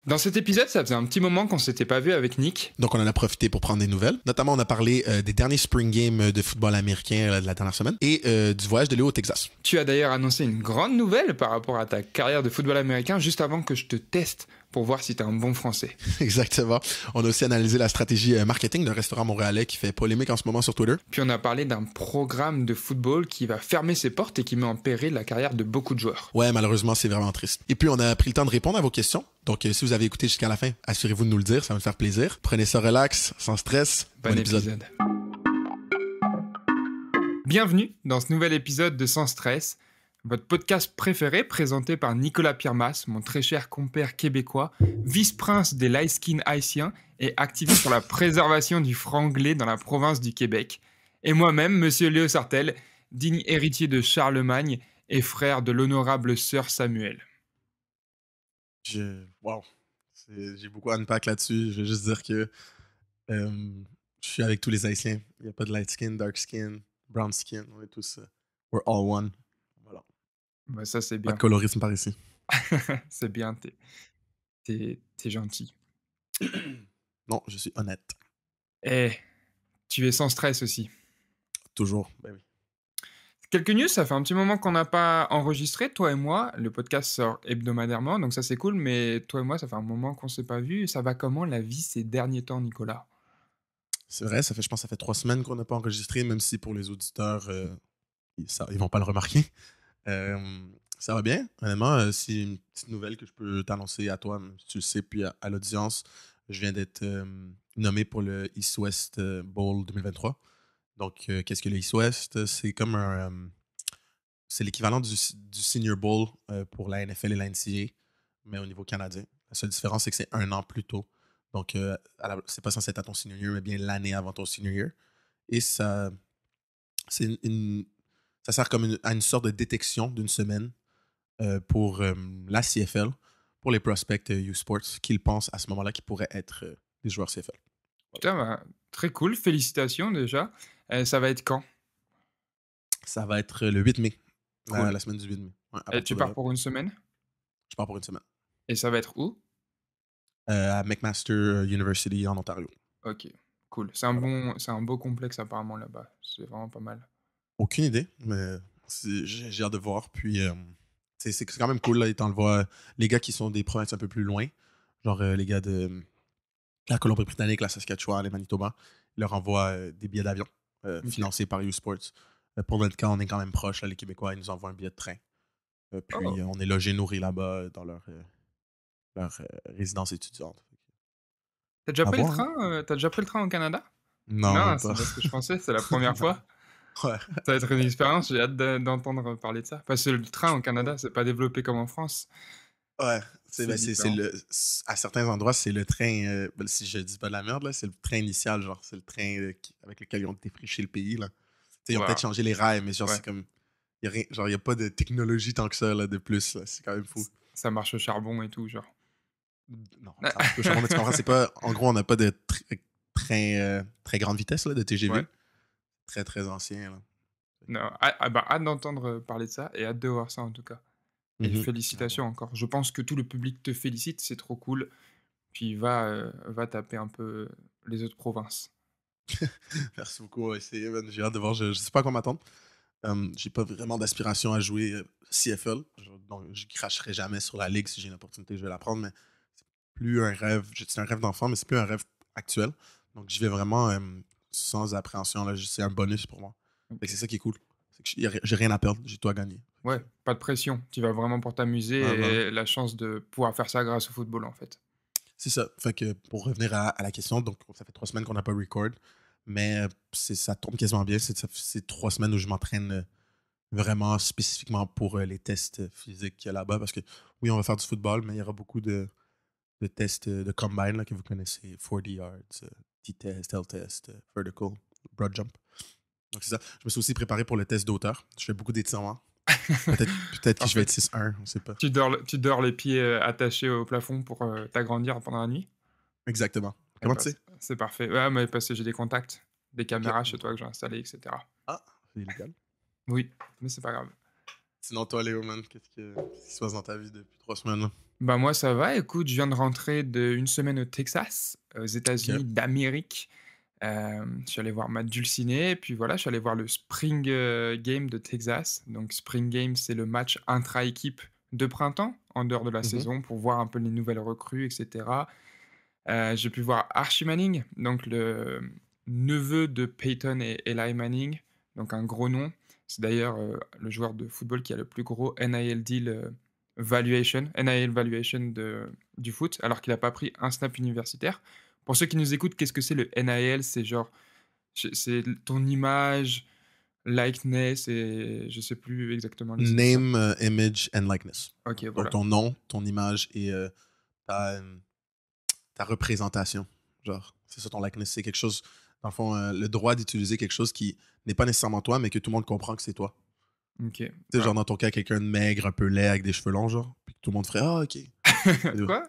Dans cet épisode, ça faisait un petit moment qu'on s'était pas vu avec Nick. Donc, on en a profité pour prendre des nouvelles. Notamment, on a parlé des derniers Spring Games de football américain de la dernière semaine et du voyage de Léo au Texas. Tu as d'ailleurs annoncé une grande nouvelle par rapport à ta carrière de football américain juste avant que je te teste pour voir si tu es un bon français. Exactement. On a aussi analysé la stratégie marketing d'un restaurant montréalais qui fait polémique en ce moment sur Twitter. Puis on a parlé d'un programme de football qui va fermer ses portes et qui met en péril la carrière de beaucoup de joueurs. Ouais, malheureusement, c'est vraiment triste. Et puis, on a pris le temps de répondre à vos questions. Donc, si vous avez écouté jusqu'à la fin, assurez-vous de nous le dire, ça va nous faire plaisir. Prenez ça relax, sans stress. Bon épisode. Bienvenue dans ce nouvel épisode de Sans Stress, votre podcast préféré présenté par Nicolas Pirmas, mon très cher compère québécois, vice-prince des light skin haïtiens et activiste pour la préservation du franglais dans la province du Québec. Et moi-même, monsieur Léo Sartel, digne héritier de Charlemagne et frère de l'honorable sœur Samuel. Wow. J'ai beaucoup à unpack là-dessus. Je vais juste dire que je suis avec tous les Haïtiens. Il n'y a pas de light skin, dark skin, brown skin. On est tous... we're all one. Voilà. Bah ça, c'est Pas bien. de colorisme par ici. C'est bien, t'es gentil. Non, je suis honnête. Eh, tu es sans stress aussi. Toujours. Ben oui. Quelques news, ça fait un petit moment qu'on n'a pas enregistré, toi et moi. Le podcast sort hebdomadairement, donc ça c'est cool, mais toi et moi, ça fait un moment qu'on s'est pas vu. Ça va comment la vie ces derniers temps, Nicolas? C'est vrai, je pense que ça fait 3 semaines qu'on n'a pas enregistré, même si pour les auditeurs, ils vont pas le remarquer. Ça va bien. Honnêtement, c'est une petite nouvelle que je peux t'annoncer à toi, même si tu le sais, puis à l'audience. Je viens d'être nommé pour le East West Bowl 2023. Donc, qu'est-ce que le East West? C'est comme c'est l'équivalent du Senior Bowl pour la NFL et la NCAA, mais au niveau canadien. La seule différence, c'est que c'est un an plus tôt. Donc, c'est pas censé être à ton senior year, mais bien l'année avant ton senior year. Et ça sert comme à une sorte de détection d'une semaine pour la CFL, pour les prospects U-Sports, qu'ils pensent à ce moment-là qu'ils pourraient être des joueurs CFL. Putain, bah, très cool, félicitations déjà. Ça va être quand? Ça va être le 8 mai, Cool. la semaine du 8 mai. Ouais, à Et tu partir de pars là. pour une semaine? Je pars pour une semaine. Et ça va être où? À McMaster University en Ontario. Ok, cool. C'est un beau complexe apparemment là-bas. C'est vraiment pas mal. Aucune idée, mais j'ai hâte de voir. Puis, c'est quand même cool, là, étant le voir les gars qui sont des provinces un peu plus loin, genre les gars de la Colombie-Britannique, la Saskatchewan, les Manitoba, ils leur envoient des billets d'avion financés par U-Sports. Pour notre cas, on est quand même proche, là, les Québécois, ils nous envoient un billet de train. Puis, Oh. on est logé, nourri là-bas dans leur résidence étudiante. T'as déjà À pris le voir, hein? train? T'as déjà pris le train au Canada? Non, Non, même c'est pas. pas ce que je pensais, c'est la première Non. fois. Ouais. Ça va être une expérience, j'ai hâte d'entendre parler de ça. Parce que le train au Canada, c'est pas développé comme en France. Ouais, C'est différent. à certains endroits, c'est le train, si je dis pas de la merde, là, c'est le train initial, genre, c'est le train avec lequel ils ont défriché le pays, là. Ils ont Wow. peut-être changé les rails, mais genre, Ouais. c'est comme, il n'y a pas de technologie tant que ça, là, de plus, là. C'est quand même fou. Ça marche au charbon et tout, genre. Non, ça marche pas au charbon, mais tu comprends, c'est pas, en gros, on n'a pas de train très grande vitesse, là, de TGV. Ouais. Très, très ancien, là. Non, hâte d'entendre parler de ça et hâte de voir ça en tout cas. Et Mhm. félicitations encore. Je pense que tout le public te félicite, c'est trop cool. Puis va taper un peu les autres provinces. Merci beaucoup, ouais, j'ai hâte de voir, je sais pas à quoi m'attendre. J'ai pas vraiment d'aspiration à jouer CFL. Donc, je cracherai jamais sur la ligue si j'ai une opportunité, je vais la prendre, mais c'est plus un rêve. C'est un rêve d'enfant, mais c'est plus un rêve actuel. Donc, j'y vais vraiment sans appréhension. Là. C'est un bonus pour moi. Fait que c'est ça qui est cool. C'est que j'ai rien à perdre, j'ai tout à gagner. Ouais, pas de pression. Tu vas vraiment pour t'amuser Ouais, voilà. et la chance de pouvoir faire ça grâce au football en fait. C'est ça. Fait que pour revenir à la question, donc ça fait 3 semaines qu'on n'a pas record, mais ça tombe quasiment bien. C'est 3 semaines où je m'entraîne vraiment spécifiquement pour les tests physiques qu'il y a là-bas. Parce que oui, on va faire du football, mais il y aura beaucoup de tests de combine là, que vous connaissez. 40 yards, T-test, L-test, vertical, broad jump. Donc c'est ça. Je me suis aussi préparé pour le test d'auteur. Je fais beaucoup d'étirements. Peut-être que En je vais fait, être 6-1, on sait pas. tu dors les pieds attachés au plafond pour t'agrandir pendant la nuit. Exactement. Eh Comment ben, tu sais? c'est parfait. Ouais, mais parce que j'ai des contacts, des Ok. caméras chez toi que j'ai installées, etc. Ah, c'est illégal. Oui, mais c'est pas grave. Sinon, toi, Léo, man, qu'est-ce qui se passe dans ta vie depuis 3 semaines? Là? Bah, moi, ça va. Écoute, je viens de rentrer d'1 semaine au Texas, aux OK. États-Unis d'Amérique. Je suis allé voir Matt Dulciné, puis voilà, je suis allé voir le Spring, Game de Texas. Donc Spring Game, c'est le match intra-équipe de printemps, en dehors de la Mmh. saison, pour voir un peu les nouvelles recrues et cetera. J'ai pu voir Archie Manning, donc le neveu de Peyton et Eli Manning, donc un gros nom. C'est d'ailleurs, le joueur de football qui a le plus gros NIL deal, NIL valuation du foot, alors qu'il a pas pris un snap universitaire. Pour ceux qui nous écoutent, qu'est-ce que c'est le NIL? C'est genre, c'est ton image, likeness et je sais plus exactement les initiales. Name, image and likeness. OK, Donc voilà. ton nom, ton image et ta, ta représentation. Genre, c'est ça ton likeness. C'est quelque chose, dans le fond, le droit d'utiliser quelque chose qui n'est pas nécessairement toi, mais que tout le monde comprend que c'est toi. OK, Tu sais, bah genre dans ton cas, quelqu'un de maigre, un peu laid, avec des cheveux longs, genre. Puis que tout le monde ferait Ah, ok. quoi?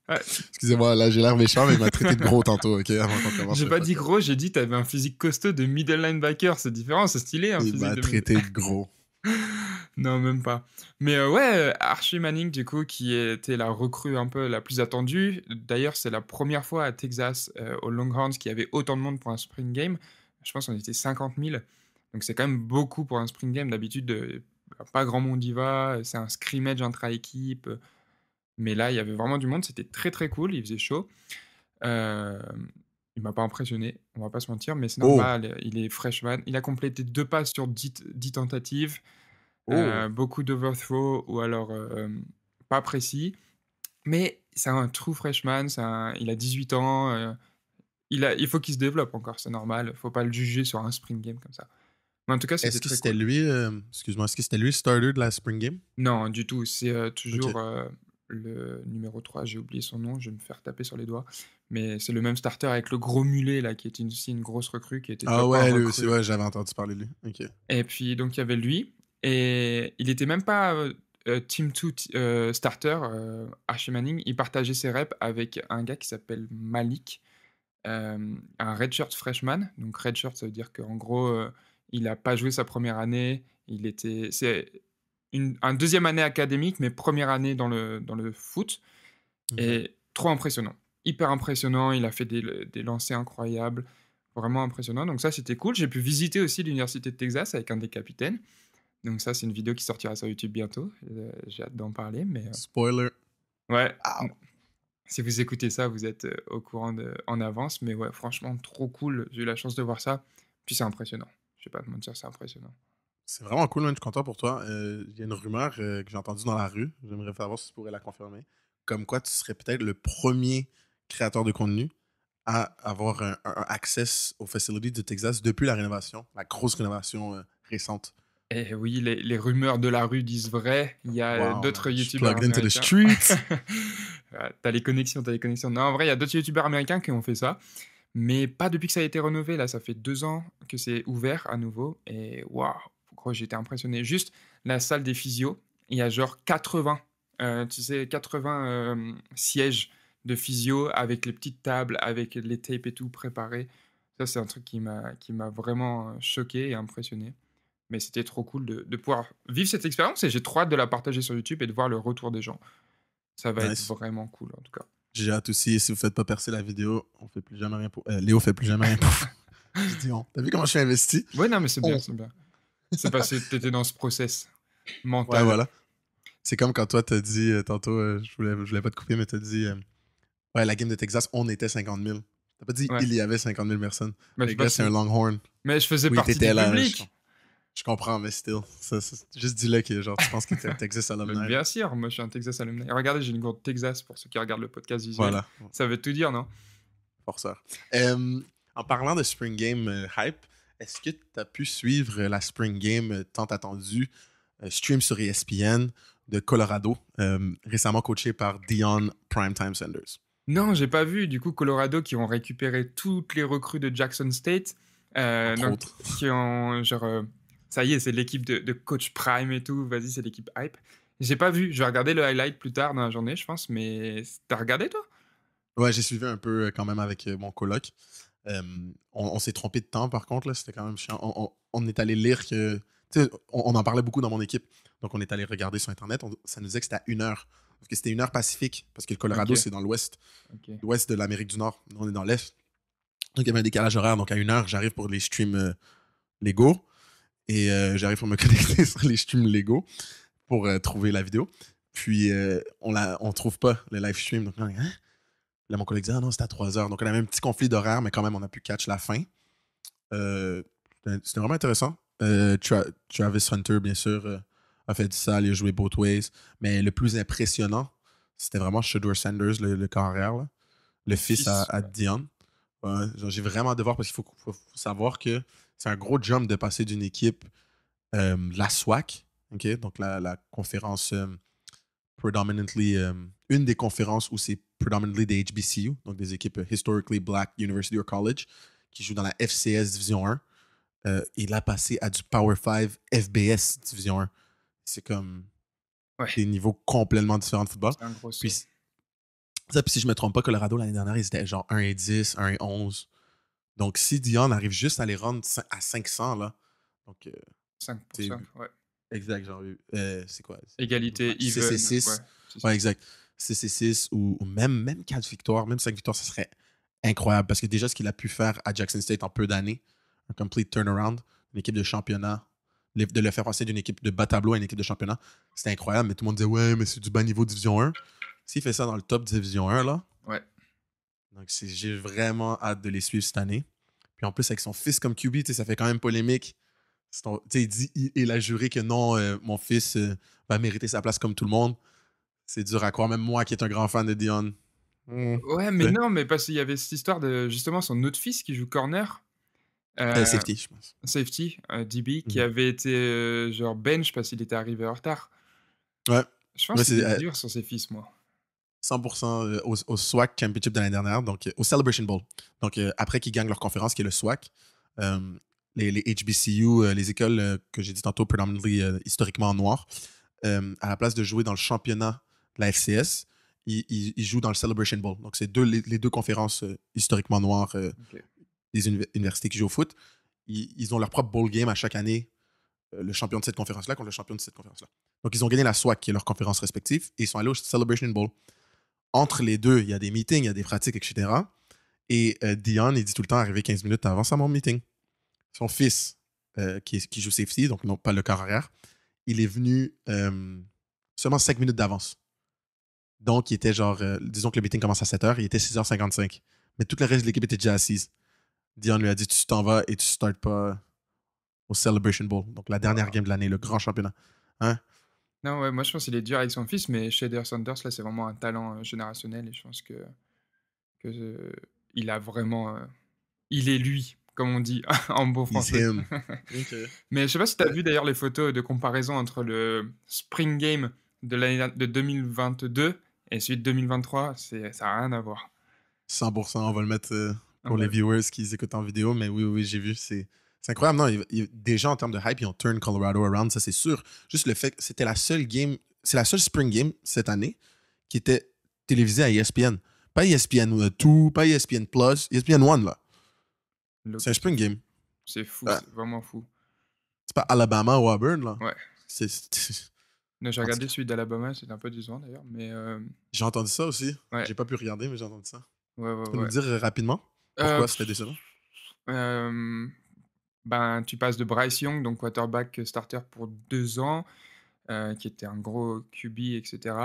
Ah Excusez-moi, là j'ai l'air méchant, mais il m'a traité de gros tantôt, ok, avant qu'on commence j'ai le pas dit podcast. gros, j'ai dit: «Tu avais un physique costaud de middle linebacker», c'est différent, c'est stylé un Il physique m'a de mid. traité de gros. Non, même pas. Mais ouais, Archie Manning, du coup, qui était la recrue un peu la plus attendue. D'ailleurs, c'est la première fois à Texas, aux Longhorns, qu'il y avait autant de monde pour un spring game. Je pense qu'on était 50 000, donc c'est quand même beaucoup pour un spring game. D'habitude, pas grand monde y va, c'est un scrimmage intra-équipe, mais là, il y avait vraiment du monde, c'était très, très cool, il faisait chaud. Hem, il m'a pas impressionné, on va pas se mentir, mais c'est Oh! normal, il est freshman. Il a complété 2 passes sur 10 tentatives, Oh! beaucoup d'overthrow ou alors, pas précis. Mais c'est un true freshman, il a 18 ans, il faut qu'il se développe encore, c'est normal, faut pas le juger sur un spring game comme ça. Mais en tout cas, c'était Est-ce que très c'était cool. lui, excuse-moi, est-ce que c'était lui le starter de la Spring Game? Non, du tout, c'est, Ok. toujours, le numéro 3. J'ai oublié son nom, je vais me faire taper sur les doigts. Mais c'est le même starter avec le gros mulet là, qui était aussi une grosse recrue, qui était Ah top 1 ouais, lui aussi, recrue. ouais, j'avais entendu parler de lui. Ok. Et puis donc il y avait lui et il était même pas, team 2 starter, Archie Manning. Il partageait ses reps avec un gars qui s'appelle Malik, un redshirt freshman. Donc redshirt, ça veut dire qu'en gros, il a pas joué sa première année. C'est un 2e année académique, mais première année dans le foot Ok. et trop impressionnant. Hyper impressionnant, il a fait des lancers incroyables, vraiment impressionnant. Donc ça, c'était cool. J'ai pu visiter aussi l'université de Texas avec un des capitaines. Donc ça, c'est une vidéo qui sortira sur YouTube bientôt. J'ai hâte d'en parler, mais Spoiler. ouais, Ow. si vous écoutez ça, vous êtes, au courant en avance. Mais ouais, franchement, trop cool. J'ai eu la chance de voir ça. Puis c'est impressionnant. Je vais pas te mentir, c'est impressionnant. C'est vraiment cool, man, je suis content pour toi. Il y a une rumeur que j'ai entendue dans la rue. J'aimerais savoir si tu pourrais la confirmer. Comme quoi, tu serais peut-être le premier créateur de contenu à avoir un access aux facilities du Texas depuis la rénovation, la grosse rénovation récente. Et oui, les rumeurs de la rue disent vrai. Il y a, Wow, man. d'autres Je suis youtubeurs plugged into the américains. streets. Ouais, tu les connexions, t'as les connexions. Non, en vrai, il y a d'autres youtubeurs américains qui ont fait ça, mais pas depuis que ça a été rénové. Là, ça fait 2 ans que c'est ouvert à nouveau et waouh! Gros, j'ai été impressionné. Juste la salle des physios, il y a genre 80, tu sais, 80, sièges de physio avec les petites tables, avec les tapes et tout préparé. Ça, c'est un truc qui m'a vraiment, choqué et impressionné. Mais c'était trop cool de pouvoir vivre cette expérience et j'ai trop hâte de la partager sur YouTube et de voir le retour des gens. Ça va être Nice. vraiment cool, en tout cas. J'ai hâte aussi, si vous faites pas percer la vidéo, on fait plus jamais rien pour. Léo fait plus jamais rien pour. Je dis on. T'as vu comment je suis investi? Ouais, non, mais c'est bien, On. c'est bien. C'est parce que tu étais dans ce process Ouais, mental. voilà. C'est comme quand toi, t'as dit tantôt, je voulais pas te couper, mais t'as dit ouais, la game de Texas, on était 50 000. T'as pas dit Ouais, il y avait 50 000 personnes. bah, je Les sais gars, pas c'est un si Longhorn. mais je faisais Oui, partie du t'étais là. public! Je comprends, mais still. Juste dis-le que genre, tu penses que t'es un Texas Mais alumni. bien sûr, moi je suis un Texas alumni. Regardez, j'ai une gourde Texas pour ceux qui regardent le podcast visuel. Voilà, Ça veut tout dire, non? forceur. En parlant de Spring Game hype, est-ce que tu as pu suivre la Spring Game tant attendue, stream sur ESPN de Colorado, récemment coaché par Dion Primetime Sanders? Non, j'ai pas vu. Du coup, Colorado qui ont récupéré toutes les recrues de Jackson State, Entre donc autres. qui ont genre, ça y est, c'est l'équipe de coach Prime et tout. Vas-y, c'est l'équipe hype. J'ai pas vu. Je vais regarder le highlight plus tard dans la journée, je pense. Mais t'as regardé toi? Ouais, j'ai suivi un peu quand même avec mon coloc. On s'est trompé de temps par contre, là, c'était quand même chiant. On est allé lire que Tu sais, on en parlait beaucoup dans mon équipe. Donc, on est allé regarder sur Internet. Ça nous disait que c'était à 1 heure. Parce que c'était 1 heure Pacifique. Parce que le Colorado, Ok, c'est dans l'ouest. ok. L'ouest de l'Amérique du Nord. Nous, on est dans l'est. Donc, il y avait un décalage horaire. Donc, à 1 heure, j'arrive pour les streams légaux. Et j'arrive pour me connecter sur les streams légaux pour trouver la vidéo. Puis, on trouve pas le live stream. Donc, on est, hein? Là, mon collègue dit, ah non, c'était à 3 heures. Donc, on avait un petit conflit d'horaire, mais quand même, on a pu catch la fin. Euh, C'était vraiment intéressant. Travis Hunter, bien sûr, a fait ça, il a joué both ways. Mais le plus impressionnant, c'était vraiment Shedeur Sanders, le corps arrière, là. Le fils à Ouais. Dion. Ouais, genre, j'ai vraiment hâte de voir parce qu'il faut savoir que c'est un gros jump de passer d'une équipe, la SWAC, ok, donc la conférence predominantly, une des conférences où c'est predominantly des HBCU, donc des équipes Historically Black University or College, qui jouent dans la FCS Division 1. Et là, passer à du Power 5 FBS Division 1. C'est comme Ouais, des niveaux complètement différents de football. c'est un gros saut. Puis, puis si je me trompe pas, Colorado, l'année dernière, ils étaient genre 1-10, 1-11. Donc, si Dion arrive juste à les rendre à 500, là, donc, 5 pour c'est 5, ouais. exact, genre, c'est quoi? Égalité, even, ouais. CC6. C'est ça. Ouais, exact. CC6 ou même 4 victoires, même 5 victoires, ça serait incroyable parce que déjà, ce qu'il a pu faire à Jackson State en peu d'années, un complete turnaround, une équipe de championnat, de le faire passer d'une équipe de bas tableau à une équipe de championnat, c'était incroyable. Mais tout le monde disait, ouais, mais c'est du bas niveau Division 1. S'il fait ça dans le top Division 1, là, Ouais. donc j'ai vraiment hâte de les suivre cette année. Puis en plus, avec son fils comme QB, tu sais, ça fait quand même polémique. Tu sais, il a juré que non, mon fils va mériter sa place comme tout le monde. C'est dur à croire, même moi qui est un grand fan de Dion. Ouais, mais non, mais parce qu'il y avait cette histoire de justement son autre fils qui joue corner, Safety, je pense. safety, DB, qui Mhm. avait été, genre bench parce qu'il était arrivé en retard. Ouais, Je pense ouais qu'il c'est est dur sur ses fils, moi. 100% au SWAC Championship de l'année dernière, donc au Celebration Bowl. Donc après qu'ils gagnent leur conférence, qui est le SWAC, euh, les HBCU, les écoles que j'ai dit tantôt, predominantly historiquement noires, à la place de jouer dans le championnat de la FCS, ils jouent dans le Celebration Bowl. Donc c'est les deux conférences historiquement noires Ok. des universités qui jouent au foot. Ils ont leur propre bowl game à chaque année, le champion de cette conférence-là contre le champion de cette conférence-là. Donc ils ont gagné la SWAC, qui est leur conférence respective, et ils sont allés au Celebration Bowl. Entre les deux, il y a des meetings, il y a des pratiques, etc. Et Dion, il dit tout le temps arriver 15 minutes avant mon meeting. Son fils, qui joue safety, donc non pas le quart arrière, il est venu seulement 5 minutes d'avance. Donc, il était genre, disons que le meeting commence à 7h, il était 6h55. Mais tout le reste de l'équipe était déjà assise. Dion lui a dit, tu t'en vas et tu ne startes pas au Celebration Bowl. Donc, la dernière Waouh. game de l'année, le grand championnat. Hein? Non, ouais, moi je pense qu'il est dur avec son fils, mais Shedeur Sanders, là, c'est vraiment un talent générationnel et je pense que il a vraiment. Il est lui, comme on dit en bon He's français. him. Ok. Mais je sais pas si tu as vu d'ailleurs les photos de comparaison entre le Spring Game de 2022 et celui de 2023, ça n'a rien à voir. 100%, on va le mettre Ah pour les bah, viewers qui écoutent en vidéo, mais oui, oui, j'ai vu. C'est incroyable. Non, déjà en termes de hype, ils ont turn Colorado around, ça c'est sûr. Juste le fait que c'était la seule game, c'est la seule spring game cette année qui était télévisée à ESPN. Pas ESPN 2, pas ESPN Plus, ESPN 1, là. le- C'est un spring game. c'est fou, Ah, c'est vraiment fou. c'est pas Alabama ou Auburn, là. Ouais. Non, j'ai En tout regardé cas, celui d'Alabama, c'était un peu décevant d'ailleurs, mais j'ai entendu ça aussi. ouais, J'ai pas pu regarder, mais j'ai entendu ça. ouais, ouais, Tu peux nous ouais. dire rapidement Euh, pourquoi c'était pff, décevant? euh, ben, tu passes de Bryce Young, donc quarterback starter pour 2 ans, qui était un gros QB, etc.,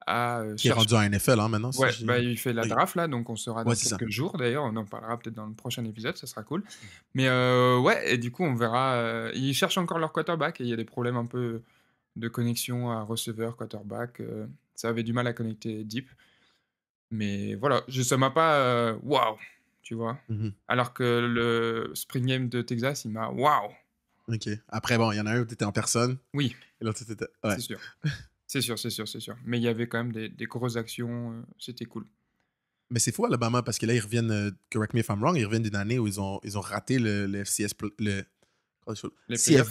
à Qui est rendu à NFL, hein, maintenant, si Ouais, j'ai. bah, il fait la Ok. draft là, donc on saura Ouais, dans c'est ça. quelques jours d'ailleurs, on en parlera peut-être dans le prochain épisode, ça sera cool. Mais ouais, et du coup on verra, ils cherchent encore leur quarterback et il y a des problèmes un peu de connexion à receveur, quarterback, ça avait du mal à connecter deep. Mais voilà, ça m'a pas, waouh, tu vois? Mhm. Alors que le Spring Game de Texas, il m'a waouh! OK. Après, bon, il y en a un où tu étais en personne Oui, et l'autre, tu étais. Ouais. c'est sûr. C'est sûr, c'est sûr, c'est sûr. Mais il y avait quand même des grosses actions, c'était cool. Mais c'est fou, Alabama, parce que là, ils reviennent, correct me if I'm wrong, ils reviennent d'une année où ils ont raté le FCS, Les playoffs?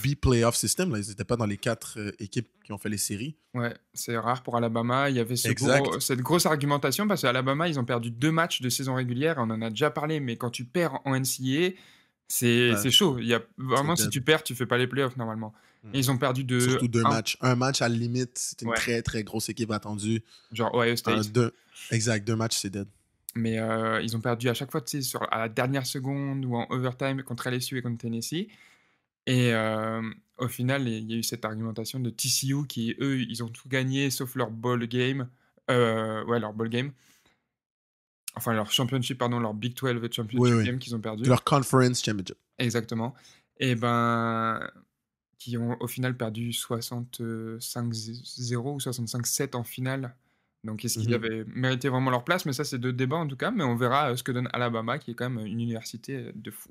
CFB Playoff System. Là, ils n'étaient pas dans les 4 équipes qui ont fait les séries. Ouais, c'est rare pour Alabama. Il y avait Exact. cette grosse argumentation parce qu'Alabama, ils ont perdu 2 matchs de saison régulière. On en a déjà parlé, mais quand tu perds en NCAA, C'est Ouais, c'est chaud. Il y a c'est vraiment, si dead. tu perds, tu fais pas les playoffs normalement. Mm. Et ils ont perdu Surtout de deux 1, matchs. Un match, à la limite, c'est une ouais, très, très grosse équipe attendue. genre Ohio Un, State. deux. Exact, deux matchs, c'est dead. Mais ils ont perdu à chaque fois, tu sais, à la dernière seconde ou en overtime contre LSU et contre Tennessee. Et au final, il y a eu cette argumentation de TCU qui, eux, ils ont tout gagné sauf leur bowl game. Ouais, leur bowl game. Enfin, leur championship, pardon, leur Big 12 Oui, championship oui. game qu'ils ont perdu. Leur conference championship. Exactement. Et ben, qui ont au final perdu 65-0 ou 65-7 en finale. Donc, est-ce qu'ils Mhm. avaient mérité vraiment leur place? Mais ça, c'est deux débats en tout cas. Mais on verra ce que donne Alabama, qui est quand même une université de fou.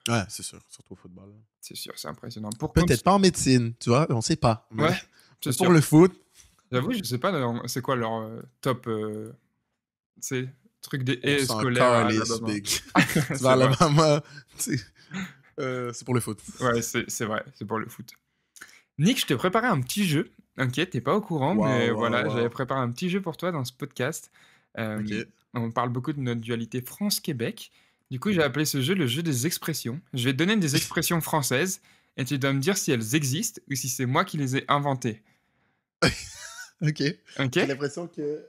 Ouais, c'est sûr. Surtout au football. C'est sûr, c'est impressionnant. Pour Peut-être pas en médecine, tu vois, on sait pas. Mais, Ouais, c'est mais pour sûr. le foot, J'avoue, je sais pas c'est quoi leur top, tu sais, truc des on haies s'en scolaires à calisse, Alabama. big. Tu vas à C'est vrai. Alabama, tu sais, c'est pour le foot. Ouais, c'est vrai, c'est pour le foot. Nick, je t'ai préparé un petit jeu. OK, tu pas au courant, mais Waouh, waouh, voilà, j'avais waouh. préparé un petit jeu pour toi dans ce podcast. Ok. On parle beaucoup de notre dualité France-Québec. Du coup, j'ai Mhm. appelé ce jeu le jeu des expressions. Je vais te donner des expressions françaises et tu dois me dire si elles existent ou si c'est moi qui les ai inventées. Ok. J'ai OK? l'impression que.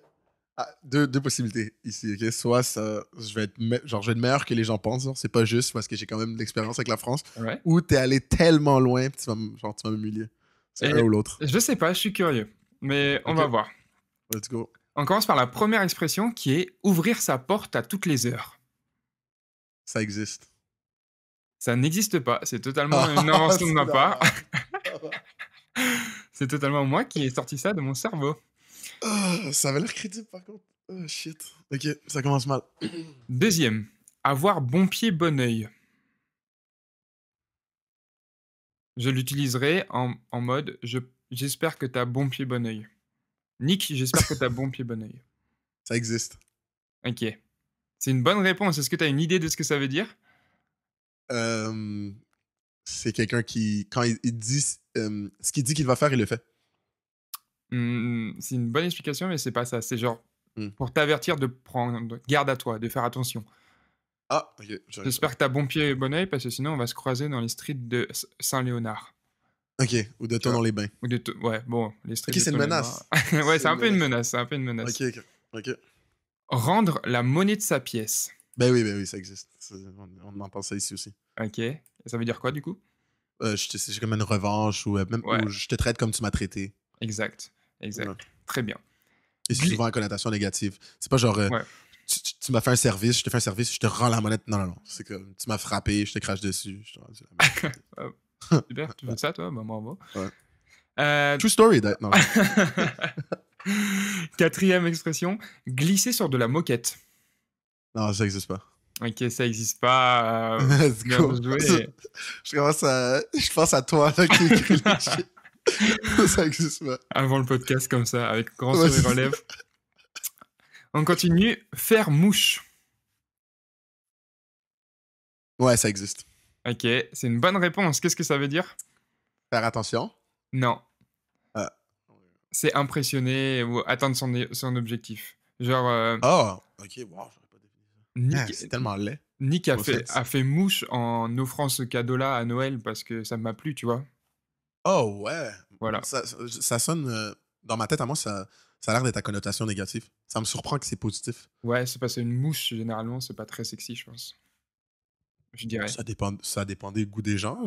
Ah, deux possibilités ici, ok? Soit ça, genre, je vais être meilleur que les gens pensent, genre, c'est pas juste parce que j'ai quand même de l'expérience avec la France, Ouais. ou t'es allé tellement loin, puis genre, tu vas m'humilier. C'est un Et ou l'autre. je sais pas, je suis curieux, mais on Ok, va voir. let's go. On commence par la première expression qui est ouvrir sa porte à toutes les heures. Ça existe. Ça n'existe pas, c'est totalement une Ah, invention de c'est ma part. normal. C'est totalement moi qui ai sorti ça de mon cerveau. Ah, ça avait l'air crédible par contre. Oh shit. Ok, ça commence mal. Deuxième, avoir bon pied, bon oeil. Je l'utiliserai en mode j'espère que t'as bon pied, bon oeil. Nick, j'espère que t'as bon pied, bon oeil. Ça existe. Ok. C'est une bonne réponse. Est-ce que t'as une idée de ce que ça veut dire? Euh, c'est quelqu'un qui, quand il dit ce qu'il dit qu'il va faire, il le fait. C'est une bonne explication, mais c'est pas ça. C'est genre Hmm. pour t'avertir de prendre garde à toi, de faire attention. Ah, ok, j'arrive pas. J'espère que t'as bon pied et bon oeil parce que sinon on va se croiser dans les streets de Saint-Léonard. Ok, ou de Tu ton vois? dans les bains. Ou ouais, bon, les Ok, streets de c'est une Saint-Léonard. menace. Ouais, C'est c'est un une peu une menace. menace, c'est un peu une menace. Ok, ok. Ok. Rendre la monnaie de sa pièce. Ben oui, ça existe. On en pense ça ici aussi. OK. Ça veut dire quoi du coup? C'est comme une revanche ou même Ouais, ou je te traite comme tu m'as traité. exact, Ouais. exact. Très bien. Et c'est Gli souvent à connotation négative. C'est pas genre Ouais. tu m'as fait un service, je te fais un service, je te rends la monnaie. Non, non, non. C'est comme tu m'as frappé, je te crache dessus. Je te rends la Hop, monnaie. super, tu fais ça toi? Bah bravo. Ouais. Heu, True story, non. 4e expression, glisser sur de la moquette. Non, ça existe pas. OK, ça existe pas, Let's bien go. joué. Je pense à toi là, qui écrit les shit. Ça existe pas. Avant le podcast comme ça, avec grand Ouais, sourire aux lèvres. On continue, faire mouche. ouais, ça existe. OK, c'est une bonne réponse. Qu'est-ce que ça veut dire? Faire attention. Non, Ah, c'est impressionner ou atteindre son objectif. Genre, oh, ok, wow, j'aurais pas deviné ça. Ah, Nick c'est tellement laid. Nick No offense. a fait mouche en offrant ce cadeau-là à Noël parce que ça m'a plu, tu vois? Oh ouais. Voilà. Ça sonne dans ma tête à moi, ça a l'air d'être à connotation négative. Ça me surprend que c'est positif. Ouais, c'est parce qu'une mouche, généralement, c'est pas très sexy, je pense. Je dirais. Ça dépend des goûts des gens.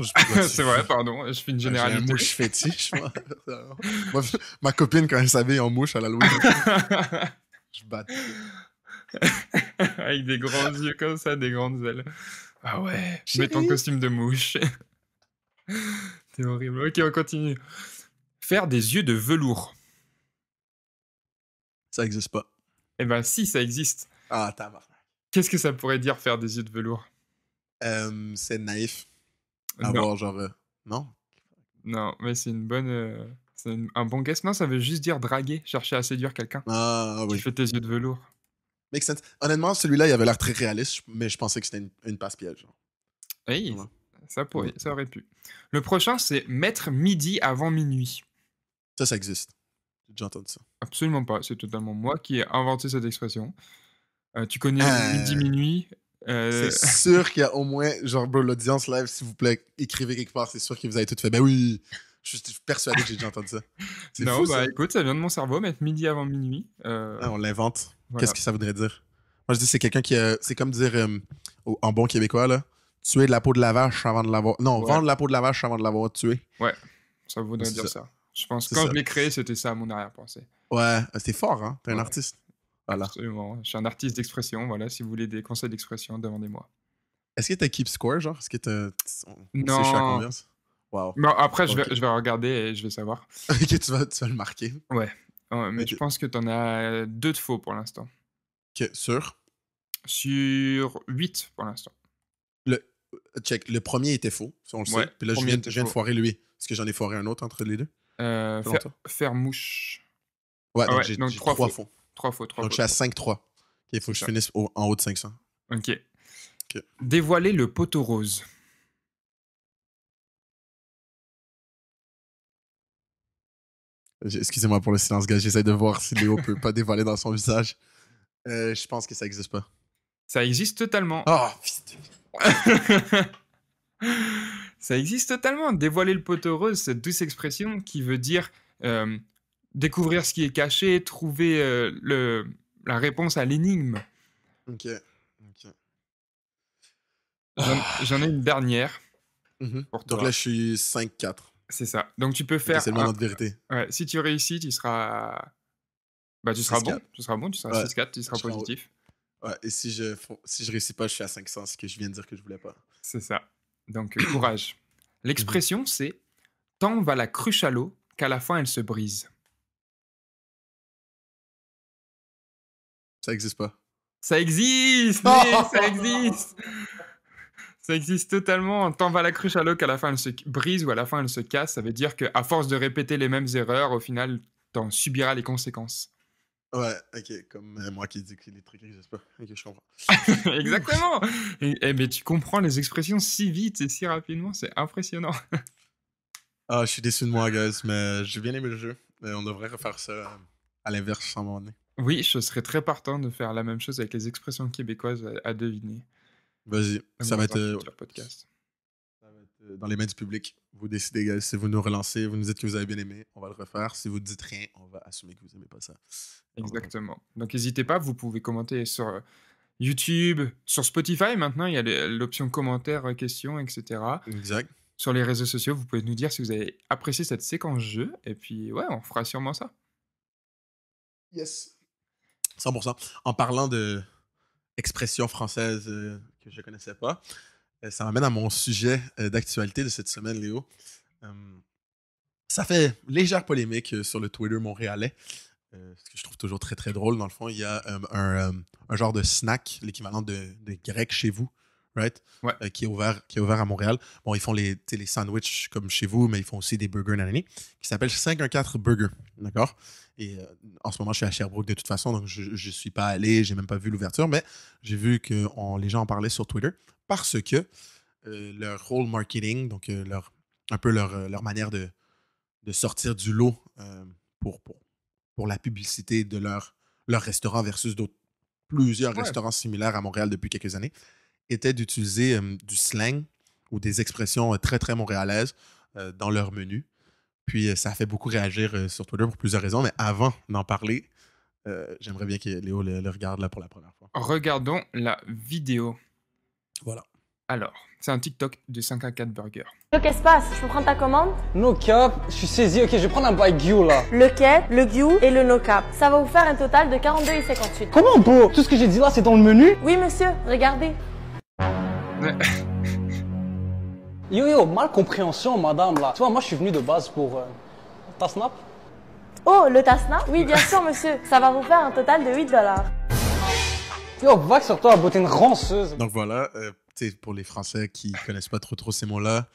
C'est vrai, pardon, je fais une J'ai un généralité. mouche fétiche, moi. Moi, ma copine, quand elle s'habille en mouche à l'Halloween, je bats. Avec des grands yeux comme ça, des grandes ailes. Ah ouais, mets ton Chérie. costume de mouche. C'est horrible. OK, on continue. Faire des yeux de velours. Ça existe pas. Eh ben si, ça existe. Ah, tabarnak. Qu'est-ce que ça pourrait dire faire des yeux de velours? C'est naïf. Non, Avoir genre. Non? non, mais c'est une bonne, un bon guess. Non, ça veut juste dire draguer, chercher à séduire quelqu'un. Ah Tu oui. fais tes yeux de velours. Make sense. Honnêtement, celui-là, il avait l'air très réaliste, mais je pensais que c'était une passe-piège. Genre. Oui, Ouais. ça aurait pu. Le prochain, c'est mettre midi avant minuit. Ça existe. J'ai déjà entendu ça. Absolument pas, c'est totalement moi qui ai inventé cette expression. Tu connais midi, minuit, Euh, C'est sûr qu'il y a au moins, genre, bro, l'audience live, s'il vous plaît, écrivez quelque part. C'est sûr que vous avez tout fait. Ben oui, je suis persuadé que j'ai déjà entendu ça. C'est Non, fou, bah ça. écoute, ça vient de mon cerveau, mettre midi avant minuit. Ah, on l'invente. Qu'est-ce Voilà. que ça voudrait dire? Moi, je dis c'est quelqu'un qui a. C'est comme dire, en bon québécois, là, tuer de la peau de la vache avant de l'avoir. Non, Ouais, vendre la peau de la vache avant de l'avoir tuée. ouais, ça voudrait C'est dire ça. ça. Je pense que C'est quand ça. je l'ai créé, c'était ça mon arrière-pensée. Ouais, c'est fort, hein? T'es un Ouais, artiste. Voilà. absolument. Je suis un artiste d'expression, voilà, si vous voulez des conseils d'expression, demandez-moi. Est-ce que t'as keep score, genre? Est-ce que t'as. On sait je suis à Non. combien? Ça? Wow. Bon, après, Ok. je vais regarder et je vais savoir. Ok, tu vas le marquer. Ouais. Mais je Ok. pense que t'en as 2 de faux pour l'instant. Ok, sûr. Sur 8 pour l'instant. Le, check, le premier était faux, ça on le Ouais, sait. Puis là, premier était je viens de faux. foirer lui. Est-ce que j'en ai foiré un autre entre les deux? Selon toi? Faire mouche. Ouais, Ah donc ouais, j'ai donc 3 3 faux. faux. 3 faux, 3 Donc je faux, suis à 3 faux. 5-3. Ok, il faut C'est que je ça. finisse en haut de 500. Ok. Ok. Dévoiler le poteau rose. Excusez-moi pour le silence, gars. J'essaie de voir si Léo peut pas dévoiler dans son visage. Je pense que ça existe pas. Ça existe totalement. Ah, Ça existe totalement. Dévoiler le poteau rose, cette douce expression qui veut dire euh, découvrir ce qui est caché, trouver la réponse à l'énigme. ok. Ok. J'en ai une dernière Mhm. pour Donc là, toi. je suis 5-4. C'est ça. Donc tu peux Ok, faire c'est le moment de vérité. ouais, si tu réussis, tu seras bah, tu seras bon. 6-4. Tu seras bon, tu seras Ouais. 6-4, tu seras Je serai en haut. positif. Ouais, et si je réussis pas, je suis à 500, ce que je viens de dire que je voulais pas. C'est ça. Donc courage. Mhm. L'expression, c'est tant va la cruche à l'eau qu'à la fin elle se brise. Ça existe pas. Ça existe, Né, ça existe. Ça existe totalement. Tant va la cruche à l'eau qu'à la fin elle se brise ou à la fin elle se casse. Ça veut dire qu'à force de répéter les mêmes erreurs, au final, t'en subiras les conséquences. Ouais, ok, comme moi qui dis que les trucs n'existent pas. Ok, je comprends. Exactement. Mais tu comprends les expressions si vite et si rapidement, c'est impressionnant. Ah, je suis déçu de moi, guys, mais j'ai bien aimé le jeu. On devrait refaire ça à l'inverse à un moment donné. Oui, je serais très partant de faire la même chose avec les expressions québécoises à deviner. Vas-y, Donc ça va dans être, un futur podcast. dans les mains du public. Vous décidez, guys. Si vous nous relancez, vous nous dites que vous avez bien aimé, on va le refaire. Si vous dites rien, on va assumer que vous n'aimez pas ça. On va Exactement. Donc n'hésitez pas, vous pouvez commenter sur YouTube, sur Spotify maintenant, il y a l'option commentaires, questions, etc. Exact. Sur les réseaux sociaux, vous pouvez nous dire si vous avez apprécié cette séquence jeu, et puis ouais, on fera sûrement ça. Yes. 100%. En parlant de expression française que je connaissais pas, ça m'amène à mon sujet d'actualité de cette semaine, Léo. Ça fait légère polémique sur le Twitter montréalais. Ce que je trouve toujours très très drôle. Dans le fond, il y a un genre de snack, l'équivalent de grec chez vous, right? Ouais. Qui est ouvert à Montréal. Bon, ils font les sandwichs comme chez vous, mais ils font aussi des burgers nanani, qui s'appelle 514 Burger. D'accord? Et en ce moment, je suis à Sherbrooke de toute façon, donc je ne suis pas allé, j'ai même pas vu l'ouverture, mais j'ai vu que les gens en parlaient sur Twitter parce que leur whole marketing, donc un peu leur manière de sortir du lot pour la publicité de leur restaurant versus plusieurs Ouais. restaurants similaires à Montréal depuis quelques années, était d'utiliser du slang ou des expressions très, très montréalaises dans leur menu. Puis ça a fait beaucoup réagir sur Twitter pour plusieurs raisons. Mais avant d'en parler, j'aimerais bien que Léo le regarde là pour la première fois. Regardons la vidéo. Voilà. Alors, c'est un TikTok de 5 à 4 burgers. Qu'est-ce qui se passe? Je peux prendre ta commande? No cap, je suis saisi, ok, je vais prendre un Baguio là. Le quai, le Gyu et le no cap. Ça va vous faire un total de 42,58. Comment beau? Tout ce que j'ai dit là, c'est dans le menu? Oui, monsieur, regardez. Yo, mal compréhension, madame là. Tu vois, moi je suis venu de base pour ta snap. Oh, le Tasna? Oui, bien sûr, monsieur. Ça va vous faire un total de 8 $. Yo, va sur toi, beauté une ranceuse. Donc voilà, tu sais, pour les Français qui connaissent pas trop ces mots-là,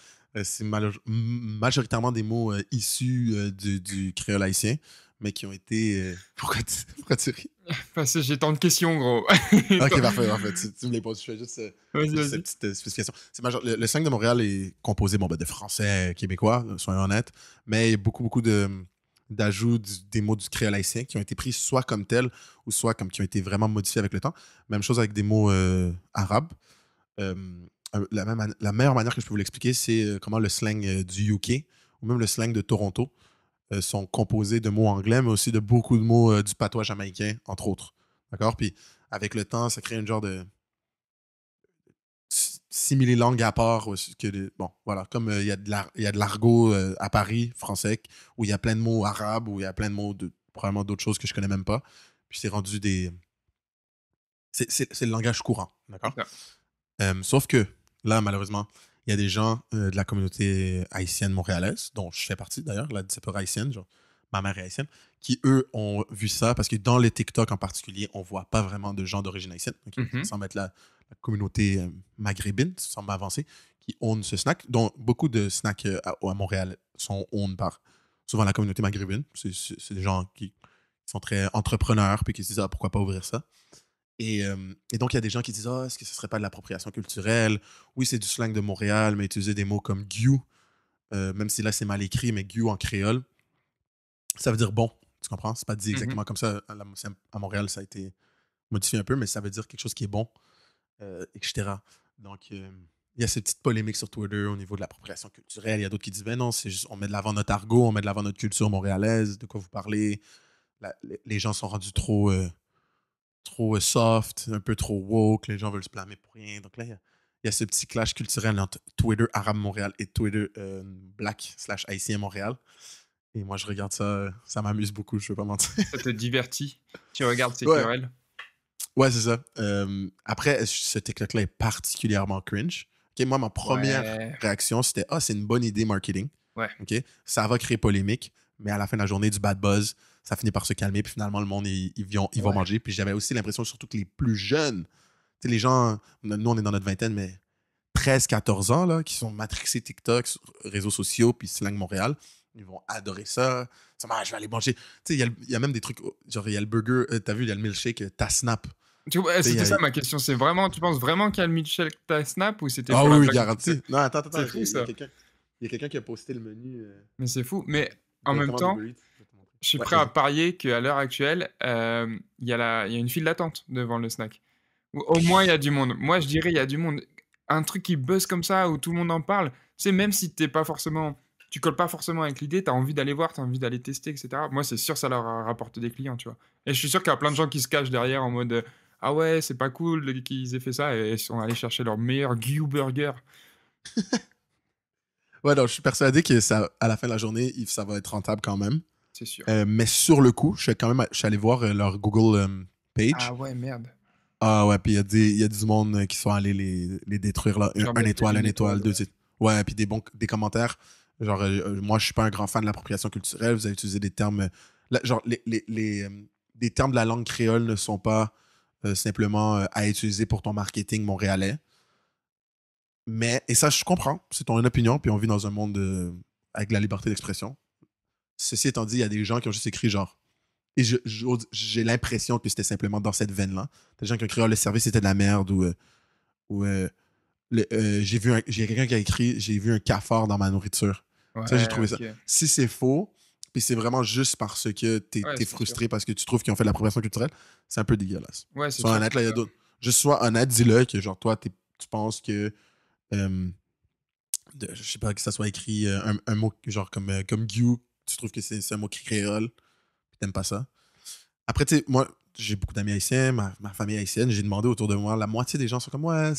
c'est majoritairement des mots issus du créole haïtien, mais qui ont été... Pourquoi tu ris? Parce que j'ai tant de questions, gros. Ok, parfait. Tu me les poses. Je fais juste Vas-y, vas-y. cette petite spécification. Le 5 de Montréal est composé de Français québécois, soyons honnêtes, mais il y a beaucoup de d'ajout des mots du créole haïtien qui ont été pris soit comme tels ou soit comme qui ont été vraiment modifiés avec le temps. Même chose avec des mots arabes. Euh, la meilleure manière que je peux vous l'expliquer, c'est comment le slang du UK ou même le slang de Toronto sont composés de mots anglais, mais aussi de beaucoup de mots du patois jamaïcain, entre autres. D'accord? Puis avec le temps, ça crée un genre de simili-langue à part. Bon, voilà, comme il y a de l'argot à Paris, français, où il y a plein de mots arabes, où il y a plein de mots probablement d'autres choses que je connais même pas. Puis c'est rendu des... C'est le langage courant, d'accord? Sauf que, là, malheureusement, il y a des gens de la communauté haïtienne montréalaise, dont je fais partie d'ailleurs, la diaspora haïtienne, genre ma mère est haïtienne, qui, eux, ont vu ça, parce que dans les TikTok en particulier, on voit pas vraiment de gens d'origine haïtienne, okay? Sans mettre la communauté maghrébine, sans m'avancer, qui own ce snack, dont beaucoup de snacks à Montréal sont owned par souvent la communauté maghrébine. C'est des gens qui sont très entrepreneurs, puis qui se disent « Ah, pourquoi pas ouvrir ça? » Et donc, il y a des gens qui disent « Ah, est-ce que ce serait pas de l'appropriation culturelle? Oui, c'est du slang de Montréal, mais utiliser des mots comme « giu », même si là, c'est mal écrit, mais « giu » en créole, ça veut dire « bon ». Tu comprends? C'est pas dit exactement comme ça. À Montréal, ça a été modifié un peu, mais ça veut dire quelque chose qui est bon, etc. Donc, il y a ces petites polémiques sur Twitter au niveau de l'appropriation culturelle. Il y a d'autres qui disent « Ben non, c'est juste, on met de l'avant notre argot, on met de l'avant notre culture montréalaise, de quoi vous parlez? » Les gens sont rendus trop soft, un peu trop woke, les gens veulent se blâmer pour rien. Donc là, il y a ce petit clash culturel entre Twitter Arabe Montréal et Twitter Black/Haïtien Montréal. Et moi, je regarde ça, ça m'amuse beaucoup, je ne vais pas mentir. Ça te divertit? Tu regardes ces querelles? Ouais, c'est ça. Après, ce TikTok-là est particulièrement cringe. Okay, moi, ma première réaction, c'était « Ah, c'est une bonne idée marketing. Ouais. Okay? Ça va créer polémique, mais à la fin de la journée, du bad buzz, ça finit par se calmer, puis finalement, le monde, ils vont manger. Puis j'avais aussi l'impression, surtout que les plus jeunes, tu sais, les gens, nous, on est dans notre vingtaine, mais 13-14 ans, là, qui sont matrixés TikTok, réseaux sociaux, puis slang Montréal, ils vont adorer ça. Je vais aller manger. Tu sais, il y a même des trucs, genre, il y a le burger, t'as vu, il y a le milkshake Tasnap. C'était ça ma question. C'est vraiment, tu penses vraiment qu'il y a le milkshake Tasnap ou c'était... Ah oui, garanti. Non, attends. C'est fou, ça. Il y a quelqu'un qui a posté le menu. Mais c'est fou. Mais en même temps, je suis prêt à parier qu'à l'heure actuelle, il y a une file d'attente devant le snack. Au moins, il y a du monde. Moi, je dirais il y a du monde. Un truc qui buzz comme ça, où tout le monde en parle, c'est même si tu colles pas forcément avec l'idée, tu as envie d'aller voir, tu as envie d'aller tester, etc. Moi, c'est sûr, ça leur rapporte des clients, tu vois. Et je suis sûr qu'il y a plein de gens qui se cachent derrière en mode ah ouais, c'est pas cool qu'ils aient fait ça, et ils sont allés chercher leur meilleur Giu Burger. Ouais, donc je suis persuadé que ça, à la fin de la journée, ça va être rentable quand même. C'est sûr. Mais sur le coup, je suis allé voir leur Google page. Ah ouais, merde. Ah ouais, puis il y a du monde qui sont allés les détruire là. Un étoile, deux étoiles. Ouais, puis des commentaires. Genre, moi, je suis pas un grand fan de l'appropriation culturelle. Vous avez utilisé des termes. Genre, des termes de la langue créole ne sont pas simplement à utiliser pour ton marketing montréalais. Mais, et ça, je comprends. C'est ton opinion, puis on vit dans un monde avec la liberté d'expression. Ceci étant dit, il y a des gens qui ont juste écrit genre. Et j'ai l'impression que c'était simplement dans cette veine-là. Des gens qui ont écrit le service c'était de la merde ou j'ai quelqu'un qui a écrit j'ai vu un cafard dans ma nourriture. Ouais, ça, j'ai trouvé ça. Si c'est faux, puis c'est vraiment juste parce que t'es frustré parce que tu trouves qu'ils ont fait de l'appropriation culturelle, c'est un peu dégueulasse. Ouais, c'est sois honnête, là, il y a d'autres. Juste sois honnête, dis-le que genre toi, tu penses que je sais pas, que ça soit écrit un mot genre comme Giu, tu trouves que c'est un mot créole, puis t'aimes pas ça. Après, tu sais, moi, j'ai beaucoup d'amis haïtiens, ma famille haïtienne, j'ai demandé autour de moi, la moitié des gens sont comme, ouais,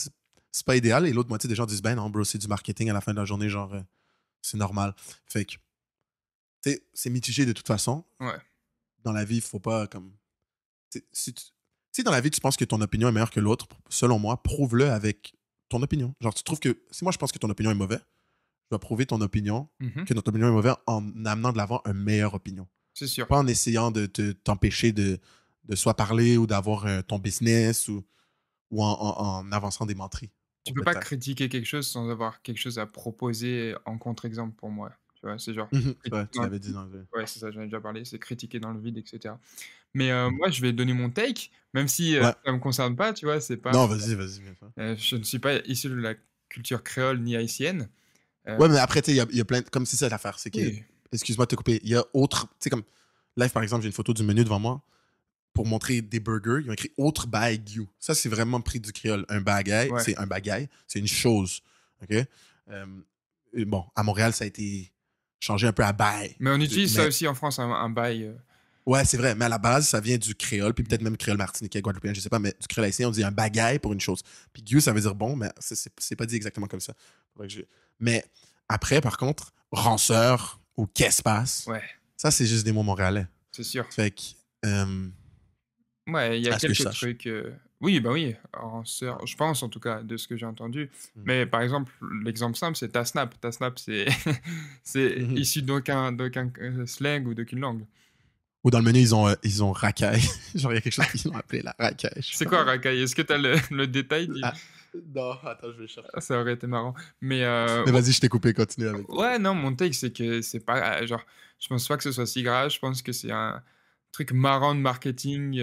c'est pas idéal, et l'autre moitié des gens disent, ben non, bro, c'est du marketing à la fin de la journée, genre, c'est normal. Fait que, tu sais, c'est mitigé de toute façon. Ouais. Dans la vie, il faut pas, comme... Si dans la vie, tu penses que ton opinion est meilleure que l'autre, selon moi, prouve-le avec ton opinion. Genre, tu trouves que... Si moi, je pense que ton opinion est mauvaise, je dois prouver ton opinion, que notre opinion est mauvaise en amenant de l'avant une meilleure opinion. C'est sûr. Pas en essayant de t'empêcher de soit parler ou d'avoir ton business ou en avançant des menteries. Tu peux pas critiquer quelque chose sans avoir quelque chose à proposer en contre-exemple pour moi. Tu vois, c'est genre... Ouais, tu l'avais dit dans le... Ouais, c'est ça, j'en ai déjà parlé. C'est critiquer dans le vide, etc. Mais moi, je vais donner mon take, même si ça me concerne pas, tu vois, c'est pas... Non, vas-y. Je ne suis pas issu de la culture créole ni haïtienne. Ouais, mais après, tu sais, il y a plein... Comme c'est ça l'affaire, c'est que excuse-moi de te couper, il y a autre, tu sais, comme, live, par exemple, j'ai une photo du menu devant moi, pour montrer des burgers, ils ont écrit autre bagaille. Ça, c'est vraiment pris du créole. Un bagaille, Ouais. c'est un bagaille, c'est une chose. OK? Et bon, à Montréal, ça a été changé un peu à bail. Mais on utilise ça Mais- aussi en France, un bail. Ouais, c'est vrai, mais à la base, ça vient du créole, puis peut-être même créole martiniquais, guadeloupéen, je sais pas, mais du créole haïtien, on dit un bagaille pour une chose. Puis gueux, ça veut dire bon, mais c'est pas dit exactement comme ça. Faudrait que Mais après, par contre, ranceur ou qu'est-ce passe, Ouais, ça, c'est juste des mots montréalais. c'est sûr. Fait que. Ouais, il y a À ce que je quelques sache. trucs. Oui, bah oui, en sœur, je pense en tout cas, de ce que j'ai entendu. Mm. Mais par exemple, l'exemple simple, c'est ta snap. Ta snap, c'est c'est Mhm. issu d'aucun slang ou d'aucune langue. Ou dans le menu, ils ont racaille. Genre, il y a quelque chose qu'ils ont appelé la racaille. je sais C'est pas. quoi racaille? Est-ce que tu as le détail? Ah, non, attends, je vais chercher. Ça aurait été marrant. Mais Mais vas-y, je t'ai coupé, continue avec. ouais, non, mon take, c'est que c'est pas. Genre, je pense pas que ce soit si grave. Je pense que c'est un truc marrant de marketing.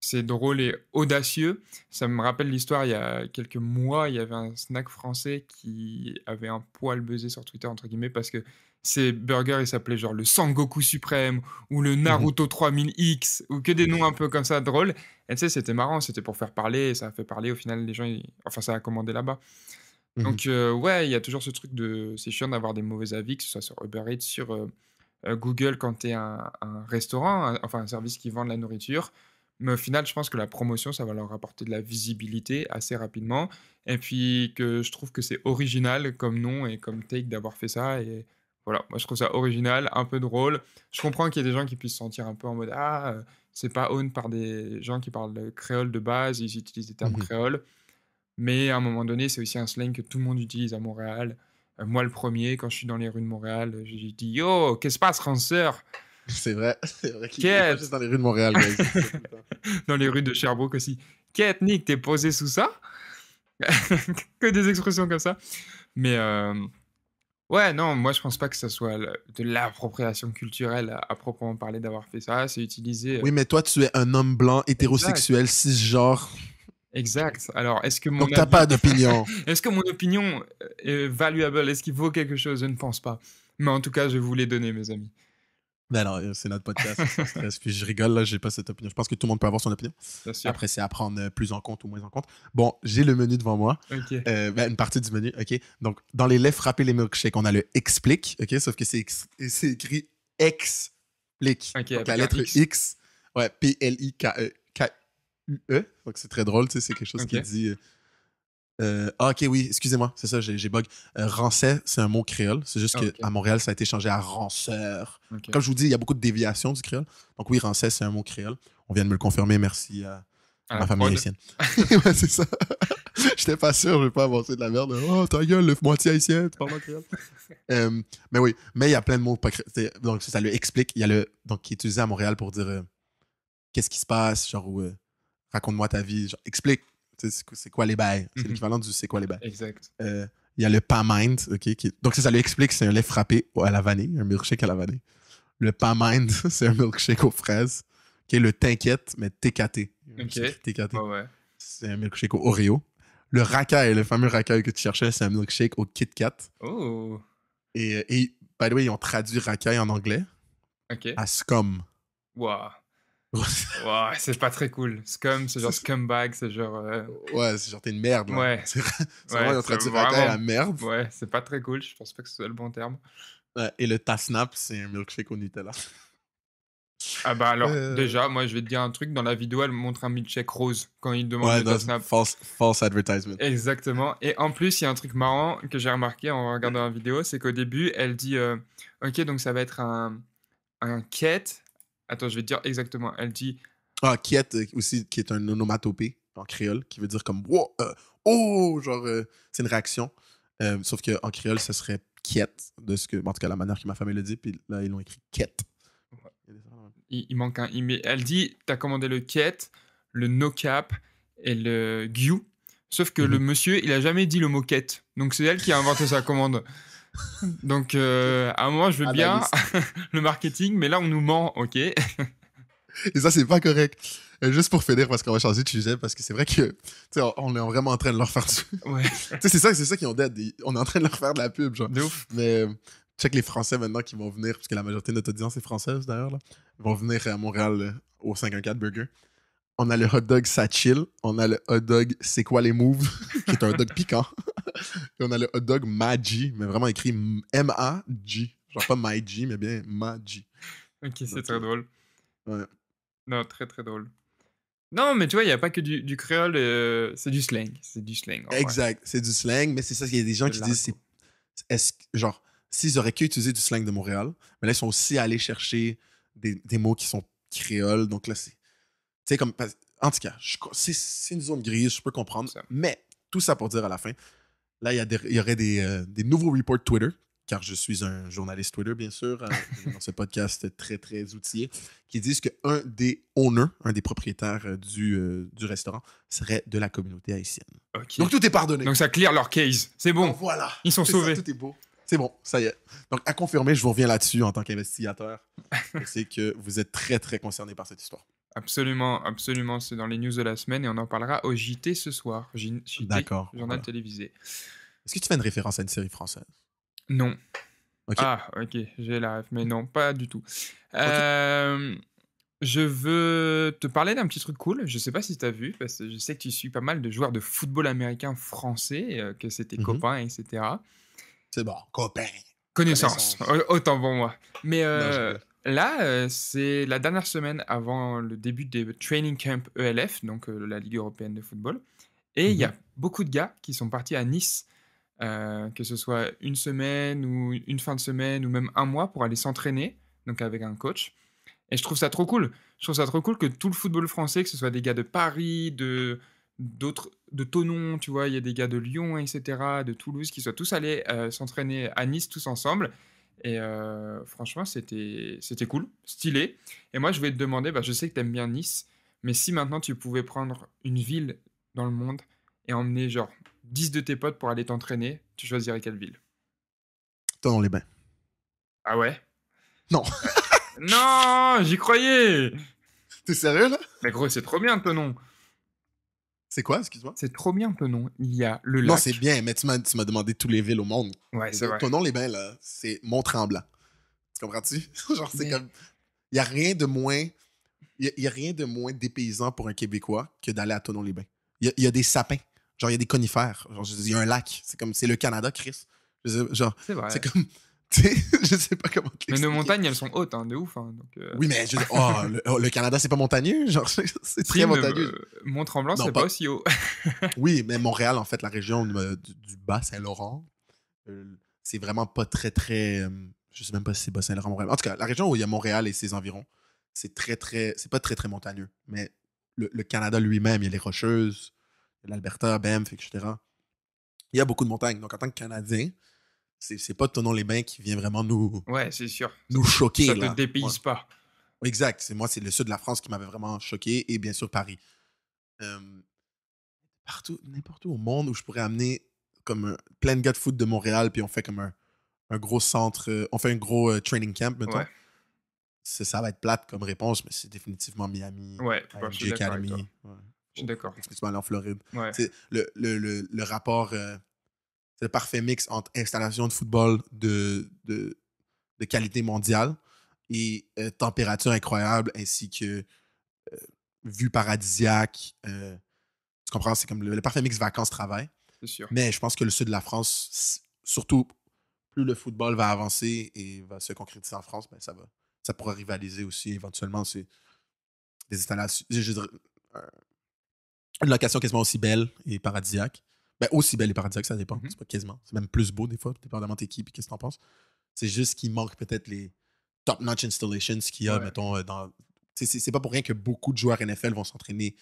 C'est drôle et audacieux. Ça me rappelle l'histoire, il y a quelques mois, il y avait un snack français qui avait un poil buzzé sur Twitter, entre guillemets, parce que ces burgers, ils s'appelaient genre le Sangoku Suprême ou le Naruto 3000X ou que des noms un peu comme ça drôles. Et tu sais, c'était marrant, c'était pour faire parler, et ça a fait parler. Au final, les gens, enfin, ça a commandé là-bas. Mhm. Donc, ouais, il y a toujours ce truc de. C'est chiant d'avoir des mauvais avis, que ce soit sur Uber Eats, sur Google quand tu es un restaurant, enfin un service qui vend de la nourriture. Mais au final, je pense que la promotion, ça va leur apporter de la visibilité assez rapidement. Et puis que je trouve que c'est original comme nom et comme take d'avoir fait ça. Et voilà, moi je trouve ça original, un peu drôle. Je comprends qu'il y ait des gens qui puissent se sentir un peu en mode ah, c'est pas own par des gens qui parlent le créole de base, ils utilisent des termes Mhm. créoles. Mais à un moment donné, c'est aussi un slang que tout le monde utilise à Montréal. Moi, le premier, quand je suis dans les rues de Montréal, j'ai dit yo, qu'est-ce qui se passe, ranceur? C'est vrai qu'il est pas Quête. juste dans les rues de Montréal, guys. C'est ça, tout le temps. Dans les rues de Sherbrooke aussi. Quête, Nick, t'es posé sous ça? Que des expressions comme ça. Mais ouais, non, moi je pense pas que ça soit de l'appropriation culturelle à proprement parler d'avoir fait ça. C'est utilisé. Oui, mais toi, tu es un homme blanc, hétérosexuel, cisgenre, Exact. Alors, est-ce que mon donc t'as avis- pas d'opinion. est-ce que mon opinion est valuable? Est-ce qu'il vaut quelque chose? Je ne pense pas. Mais en tout cas, je vais vous les donner, mes amis. Mais non, c'est notre podcast, sans stress. Puis je rigole, là, j'ai pas cette opinion. Je pense que tout le monde peut avoir son opinion. Bien sûr. Après, c'est à prendre plus en compte ou moins en compte. Bon, j'ai le menu devant moi. Ok. Une partie du menu, OK? Donc, dans les laits frappés, les milkshakes, on a le explique, OK? Sauf que c'est écrit explique. Ok, Donc, avec la un lettre X. X, ouais, P-L-I-K-E. Donc, c'est très drôle, tu sais, c'est quelque chose Ok. qui dit... OK, oui, excusez-moi, c'est ça, j'ai bug. Rancet, c'est un mot créole. C'est juste Ah, ok. qu'à Montréal, ça a été changé à ranceur. Ok. Comme je vous dis, il y a beaucoup de déviations du créole. Donc oui, rancet, c'est un mot créole. On vient de me le confirmer, merci à À ma la famille prod. haïtienne. Ouais, c'est ça. J'étais pas sûr, je vais pas avancer de la merde. Oh, ta gueule, le moitié haïtien, tu parles en créole. Mais oui, mais il y a plein de mots pas donc ça le explique. Il y a le donc qui est utilisé à Montréal pour dire qu'est-ce qui se passe, genre ou raconte-moi ta vie, genre explique. Tu sais, c'est quoi les bails. C'est Mhm. l'équivalent du c'est quoi les bails. Exact. Il y a le pas mind, ok, donc ça lui explique, c'est un lait frappé à la vanille, un milkshake à la vanille. Le pas mind, c'est un milkshake aux fraises. Ok, le t'inquiète, mais TKT. Ok. TKT. Ouais, ouais. C'est un milkshake au Oreo. Le racaille, le fameux racaille que tu cherchais, c'est un milkshake au Kit Kat. Oh. Et by the way, ils ont traduit racaille en anglais Ok. à scum. Wow. Wow, c'est pas très cool. Scum, c'est genre scumbag, c'est genre. Ouais, c'est genre t'es une merde. Là. Ouais. C'est Ouais, vraiment, ils ont c'est traduit racaille à vraiment- merde. Ouais, c'est pas très cool. Je pense pas que ce soit le bon terme. Ouais, et le Tasnap, c'est un milkshake au Nutella. Ah bah alors, Euh. déjà, moi je vais te dire un truc. Dans la vidéo, elle montre un milkshake rose quand il demande Ouais, le dans Snap. false advertisement. Exactement. Et en plus, il y a un truc marrant que j'ai remarqué en regardant la vidéo, c'est qu'au début, elle dit ok, donc ça va être un quête. Attends, je vais te dire exactement. Elle dit Ah, Kiet aussi, qui est un onomatopée en créole, qui veut dire comme wow, oh, genre, c'est une réaction. Sauf qu'en créole, ce serait Kiet, de ce que, en tout cas, la manière que ma famille le dit, puis là, ils l'ont écrit Ket. il manque un i. Mais elle dit t'as commandé le quête, le no cap et le gyu. Sauf que le monsieur, il a jamais dit le mot quête. Donc c'est elle qui a inventé sa commande. Donc à un moment, je veux bien le marketing, mais là, on nous ment, ok. Et ça, c'est pas correct. Juste pour finir, parce qu'on va changer de sujet, parce que c'est vrai que, tu sais, on est vraiment en train de leur faire du... Ouais, Tu sais, c'est ça qu'ils ont dit. On est en train de leur faire de la pub, genre. de ouf. Mais check les Français maintenant qui vont venir, parce que la majorité de notre audience est française d'ailleurs, là. Ils vont venir à Montréal au 514 Burger. On a le hot dog ça chill. On a le hot dog c'est quoi les moves, qui est un hot dog piquant. Et on a le hot dog Maggi, mais vraiment écrit M-A-G. Genre pas My G, mais bien Maggi. Ok, c'est Donc, très drôle. ouais. Non, très très drôle. Non, mais tu vois, il n'y a pas que du créole, c'est du slang. C'est du slang. En vrai. Exact, c'est du slang, mais c'est ça, il y a des gens De qui disent, l'argot. genre, s'ils auraient qu'utilisé du slang de Montréal, mais là, ils sont aussi allés chercher des mots qui sont créoles, donc là, c'est, tu sais, comme, en tout cas, c'est une zone grise, je peux comprendre, Ça. mais tout ça pour dire à la fin, là, il y aurait des nouveaux reports Twitter, car je suis un journaliste Twitter, bien sûr, dans ce podcast très, très outillé, qui disent qu'un des owners, un des propriétaires du restaurant, serait de la communauté haïtienne. Ok. Donc, tout est pardonné. Donc ça clear leur case. C'est bon. Donc, voilà. Ils sont C'est ça, sauvés. tout est beau. C'est bon, ça y est. Donc, à confirmer, je vous reviens là-dessus en tant qu'investigateur. Je sais que vous êtes très, très concerné par cette histoire. Absolument, absolument. C'est dans les news de la semaine et on en parlera au JT ce soir. JT, D'accord, journal voilà. télévisé. Est-ce que tu fais une référence à une série française? Non. Ok. Ah, ok, j'ai la ref, mais non, pas du tout. Je veux te parler d'un petit truc cool. Je sais pas si tu as vu, parce que je sais que tu suis pas mal de joueurs de football américain français, que c'est tes Mhm. copains, etc. C'est bon, copain. Connaissance, autant pour moi. Mais Non, je rigole. là, c'est la dernière semaine avant le début des training camp ELF, donc la Ligue européenne de football. Et il y a beaucoup de gars qui sont partis à Nice, que ce soit une semaine ou une fin de semaine ou même un mois pour aller s'entraîner, donc avec un coach. Et je trouve ça trop cool. Je trouve ça trop cool que tout le football français, que ce soit des gars de Paris, de Thonon, tu vois, il y a des gars de Lyon, etc., de Toulouse, qui soient tous allés s'entraîner à Nice tous ensemble. Et franchement, c'était cool, stylé. Et moi, je voulais te demander, bah, je sais que tu aimes bien Nice, mais si maintenant tu pouvais prendre une ville dans le monde et emmener genre 10 de tes potes pour aller t'entraîner, tu choisirais quelle ville? Toi dans les bains. Ah ouais? Non. Non, j'y croyais! T'es sérieux, là? Mais gros, c'est trop bien, Thonon. C'est quoi, excuse-moi? C'est trop bien, Thonon. Il y a le Non, lac. c'est bien, mais tu m'as demandé toutes les villes au monde. Ouais, c'est vrai. Ton nom, les bains, là, c'est Mont-Tremblant. Tu comprends-tu? Genre, c'est Mais- comme... Il n'y a rien de moins... Il y a rien de moins dépaysant pour un Québécois que d'aller à Thonon-les-Bains. Il y a des sapins. Genre, il y a des conifères. Genre, il y a un lac. C'est comme... C'est le Canada, Chris. Genre, C'est vrai. c'est comme... Tu sais, je sais pas comment te Mais nos l'expliquer. montagnes, elles sont hautes, hein, de ouf. Hein, donc, Oui, mais je veux dire, le Canada, c'est pas montagneux? Genre, c'est très montagneux. Mont-Tremblant, Non, c'est pas- pas aussi haut. Oui, mais Montréal, en fait, la région du Bas-Saint-Laurent, c'est vraiment pas très, très... je sais même pas si c'est Bas-Saint-Laurent, Montréal. En tout cas, la région où il y a Montréal et ses environs, c'est très, très... C'est pas très, très montagneux. Mais le Canada lui-même, il y a les Rocheuses, il y a l'Alberta, Banff, etc. Il y a beaucoup de montagnes. Donc, en tant que Canadien, c'est pas Thonon-les-Bains qui vient vraiment Ouais, c'est sûr. nous choquer, Ça là. te dépayse pas. Ouais. Exact. C'est le sud de la France qui m'avait vraiment choqué. Et bien sûr, Paris. N'importe où au monde où je pourrais amener comme plein de gars de foot de Montréal, puis on fait comme un gros centre, on fait un gros training camp, mettons. Ouais. Ça va être plate comme réponse, mais c'est définitivement Miami, Ouais, bah, je suis IMG d'accord avec Academy. toi. Ouais. Je suis d'accord. Est-ce que tu vas aller en Floride? Ouais. C'est le rapport, c'est le parfait mix entre installation de football de qualité mondiale et température incroyable, ainsi que vue paradisiaque. Tu comprends? C'est comme le parfait mix vacances-travail. C'est sûr. Mais je pense que le sud de la France, surtout plus le football va avancer et va se concrétiser en France, ben ça pourra rivaliser aussi éventuellement. C'est des installations. Je veux dire, une location quasiment aussi belle et paradisiaque. Ben, aussi belle et paradisiaque, ça dépend. Mhm. C'est pas quasiment. C'est même plus beau des fois, dépendamment de tes équipes et qu'est-ce que t'en penses. C'est juste qu'il manque peut-être les top-notch installations qu'il y a, Ouais. mettons, dans. C'est pas pour rien que beaucoup de joueurs NFL vont s'entraîner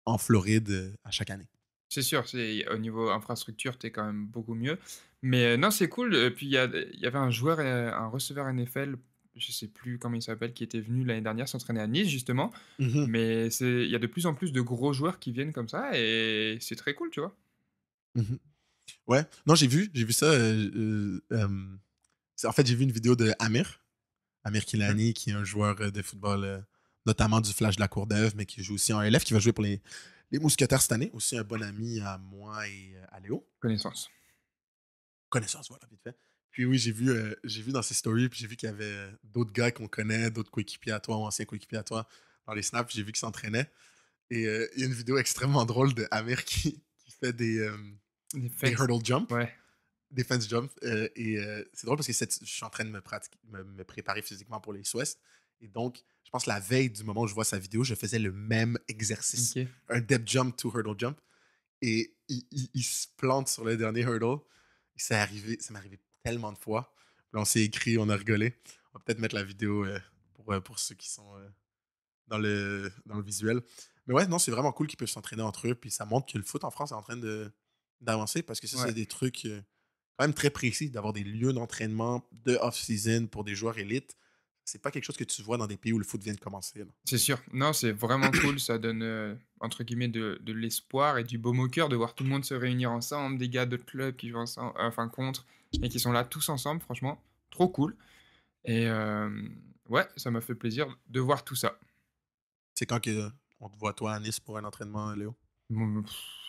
en Floride à chaque année. C'est sûr, au niveau infrastructure, t'es quand même beaucoup mieux. Mais non, c'est cool. Puis il y avait un joueur, un receveur NFL, je sais plus comment il s'appelle, qui était venu l'année dernière s'entraîner à Nice, justement. Mhm. Mais il y a de plus en plus de gros joueurs qui viennent comme ça et c'est très cool, tu vois. Mhm. Ouais, non, j'ai vu ça. En fait, j'ai vu une vidéo de Amir Kilani, qui est un joueur de football, notamment du Flash de la Courneuve, mais qui joue aussi en LF, qui va jouer pour les Mousquetaires cette année. Aussi un bon ami à moi et à Léo. Connaissance. Connaissance, voilà, vite fait. Puis oui, j'ai vu dans ses stories, puis j'ai vu qu'il y avait d'autres gars qu'on connaît, d'autres coéquipiers à toi ou anciens coéquipiers à toi dans les snaps. J'ai vu qu'ils s'entraînaient. Et il y a une vidéo extrêmement drôle de Amir qui fait Des des fences. hurdle jump, Ouais. des fence jump. C'est drôle parce que je suis en train de me préparer physiquement pour les West. Et donc, je pense la veille du moment où je vois sa vidéo, je faisais le même exercice. Ok. Un depth jump to hurdle jump. Et il se plante sur le dernier hurdle. Et ça m'est arrivé tellement de fois. Puis là, on s'est écrit, on a rigolé. On va peut-être mettre la vidéo pour ceux qui sont dans le visuel. Mais ouais, non, c'est vraiment cool qu'ils peuvent s'entraîner entre eux. Puis ça montre que le foot en France est en train d'avancer parce que ça, Ouais. c'est des trucs quand même très précis d'avoir des lieux d'entraînement de off-season pour des joueurs élites. C'est pas quelque chose que tu vois dans des pays où le foot vient de commencer. Là. C'est sûr. Non, c'est vraiment cool. Ça donne, entre guillemets, de l'espoir et du baume au cœur de voir tout le monde se réunir ensemble, des gars d'autres clubs qui jouent ensemble, enfin contre, et qui sont là tous ensemble, franchement. Trop cool. Et ouais, ça m'a fait plaisir de voir tout ça. C'est quand on te voit toi à Nice pour un entraînement, Léo? Bon,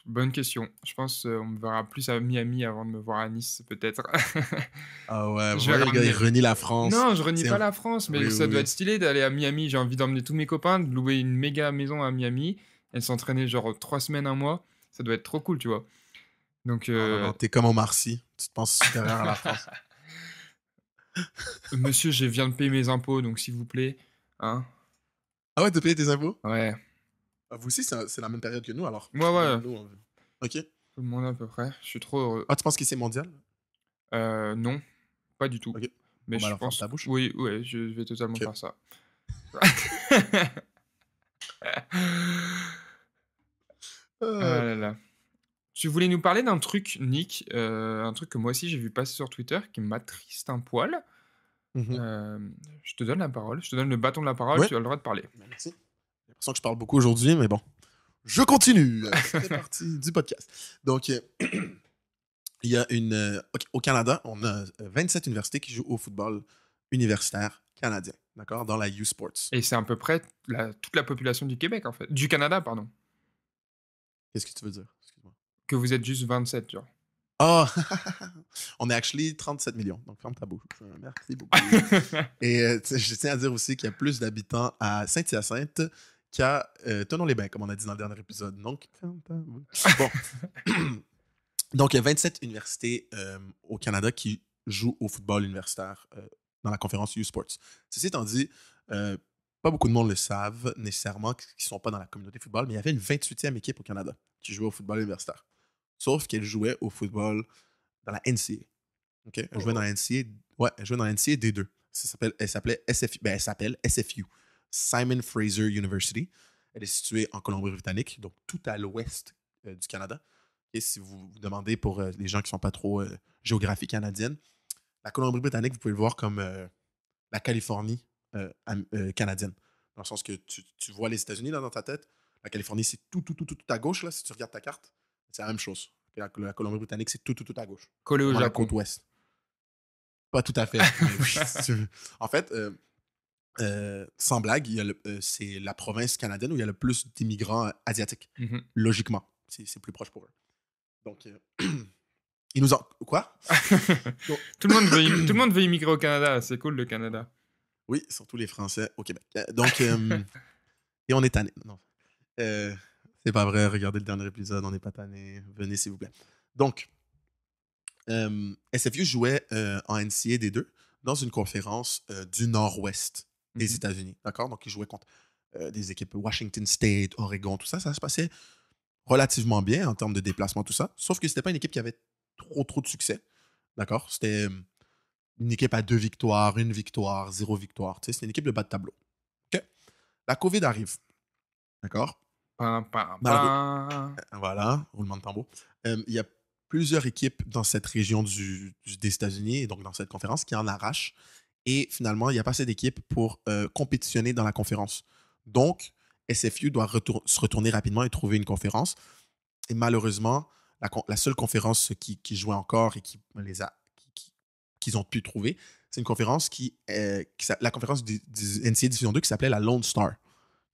bonne question. Je pense on me verra plus à Miami avant de me voir à Nice, peut-être. Ah ouais, Je vais le gars, il ramener. renie la France. Non, je renie C'est pas un- la France, mais Oui, ça oui, doit oui. être stylé d'aller à Miami. J'ai envie d'emmener tous mes copains, de louer une méga maison à Miami et de s'entraîner genre 3 semaines, un mois. Ça doit être trop cool, tu vois. Donc, Non, t'es comme Omar Sy. Tu te penses supérieur à la France. monsieur, je viens de payer mes impôts, donc s'il vous plaît, hein. Ah ouais, t'as payé tes impôts? Ouais, Ah, vous aussi, c'est la même période que nous, alors. ouais, ouais, Nous, Ok. tout le monde à peu près. Je suis trop heureux. Ah, tu penses que c'est mondial? Non, pas du tout. Ok. Mais Bon, ben je alors, ferme pense, ta bouche. oui, ouais, je vais totalement Ok. faire ça. Ah Euh, là là. Tu voulais nous parler d'un truc, Nick, un truc que moi aussi j'ai vu passer sur Twitter qui m'attriste un poil. mhm. Je te donne la parole, je te donne le bâton de la parole, Ouais. tu as le droit de parler. Merci. J'ai l'impression que je parle beaucoup aujourd'hui, mais bon. Je continue. Ça fait partie du podcast. Donc, il y a au Canada, on a 27 universités qui jouent au football universitaire canadien, d'accord, dans la U Sports. Et c'est à peu près toute la population du Québec, en fait. Du Canada, pardon. Qu'est-ce que tu veux dire? Excuse-moi. Que vous êtes juste 27, genre. Oh! On est actually 37 millions, donc ferme ta bouche. Merci beaucoup. Et je tiens à dire aussi qu'il y a plus d'habitants à Saint-Hyacinthe qu'à Thonon-les-Bains, comme on a dit dans le dernier épisode. Donc, ferme ta bouche. Bon. Donc, il y a 27 universités au Canada qui jouent au football universitaire dans la conférence U-Sports. Ceci étant dit, pas beaucoup de monde le savent nécessairement, qui ne sont pas dans la communauté football, mais il y avait une 28e équipe au Canada qui jouait au football universitaire. Sauf qu'elle jouait au football dans la NCA. OK? Elle jouait dans la NCA. Ouais, elle jouait dans la NCA D2. Elle s'appelait SFU. Ben, elle s'appelle SFU. Simon Fraser University. Elle est située en Colombie-Britannique, donc tout à l'ouest du Canada. Et si vous vous demandez pour les gens qui ne sont pas trop géographie canadienne, la Colombie-Britannique, vous pouvez le voir comme la Californie canadienne. Dans le sens que tu vois les États-Unis là, dans ta tête. La Californie, c'est tout à gauche, là, si tu regardes ta carte. C'est la même chose. La Colombie-Britannique, c'est tout à gauche. Collé au Vraiment la Japon. côte ouest. Pas tout à fait. Mais oui, si tu veux. En fait, sans blague, c'est la province canadienne où il y a le plus d'immigrants asiatiques. Mhm. Logiquement. C'est plus proche pour eux. Donc, ils nous ont... Quoi? Tout le monde veut immigrer au Canada, c'est cool le Canada. Oui, surtout les Français au Québec. Donc, et on est tanné. Non. C'est pas vrai, regardez le dernier épisode, on n'est pas tanné. Venez, s'il vous plaît. Donc, SFU jouait en NCAA D2 dans une conférence du nord-ouest des Mhm. États-Unis. D'accord? Donc, ils jouaient contre des équipes Washington State, Oregon, tout ça. Ça se passait relativement bien en termes de déplacement, tout ça. Sauf que c'était pas une équipe qui avait trop de succès. D'accord? C'était une équipe à 2 victoires, 1 victoire, 0 victoire. Tu sais, c'était une équipe de bas de tableau. OK? La COVID arrive. D'accord? Pam, pam, Malheureux. pam. Voilà, roulement de tambour. Il y a plusieurs équipes dans cette région des États-Unis, et donc dans cette conférence, qui en arrachent. Et finalement, il n'y a pas assez d'équipes pour compétitionner dans la conférence. Donc, SFU doit se retourner rapidement et trouver une conférence. Et malheureusement, la seule conférence qui jouait encore et qu'ils ont pu trouver, c'est une conférence la conférence du NCAA Division 2 qui s'appelait la Lone Star.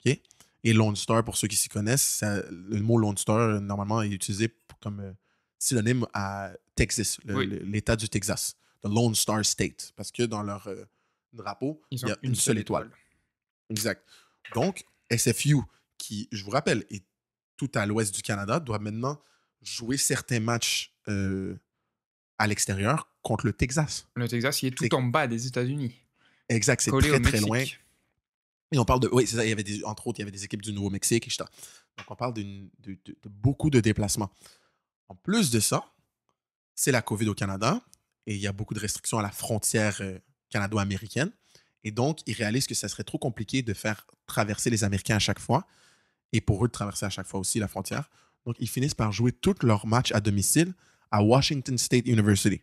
OK? Et Lone Star, pour ceux qui s'y connaissent, le mot Lone Star, normalement, est utilisé comme synonyme à Texas, Oui. l'État du Texas. the Lone Star State. Parce que dans leur drapeau, il Ils y ont a une seule étoile. Exact. Donc, SFU, qui, je vous rappelle, est tout à l'ouest du Canada, doit maintenant jouer certains matchs à l'extérieur contre le Texas. Le Texas, il est tout C'est- en bas des États-Unis. Exact, c'est Collé au très, très Mexique. loin. Et on parle de. Oui, c'est ça. Entre autres, il y avait des équipes du Nouveau-Mexique, etc. Donc, on parle de beaucoup de déplacements. En plus de ça, c'est la COVID au Canada et il y a beaucoup de restrictions à la frontière canado-américaine. Et donc, ils réalisent que ça serait trop compliqué de faire traverser les Américains à chaque fois et pour eux de traverser à chaque fois aussi la frontière. Donc, ils finissent par jouer tous leurs matchs à domicile à Washington State University.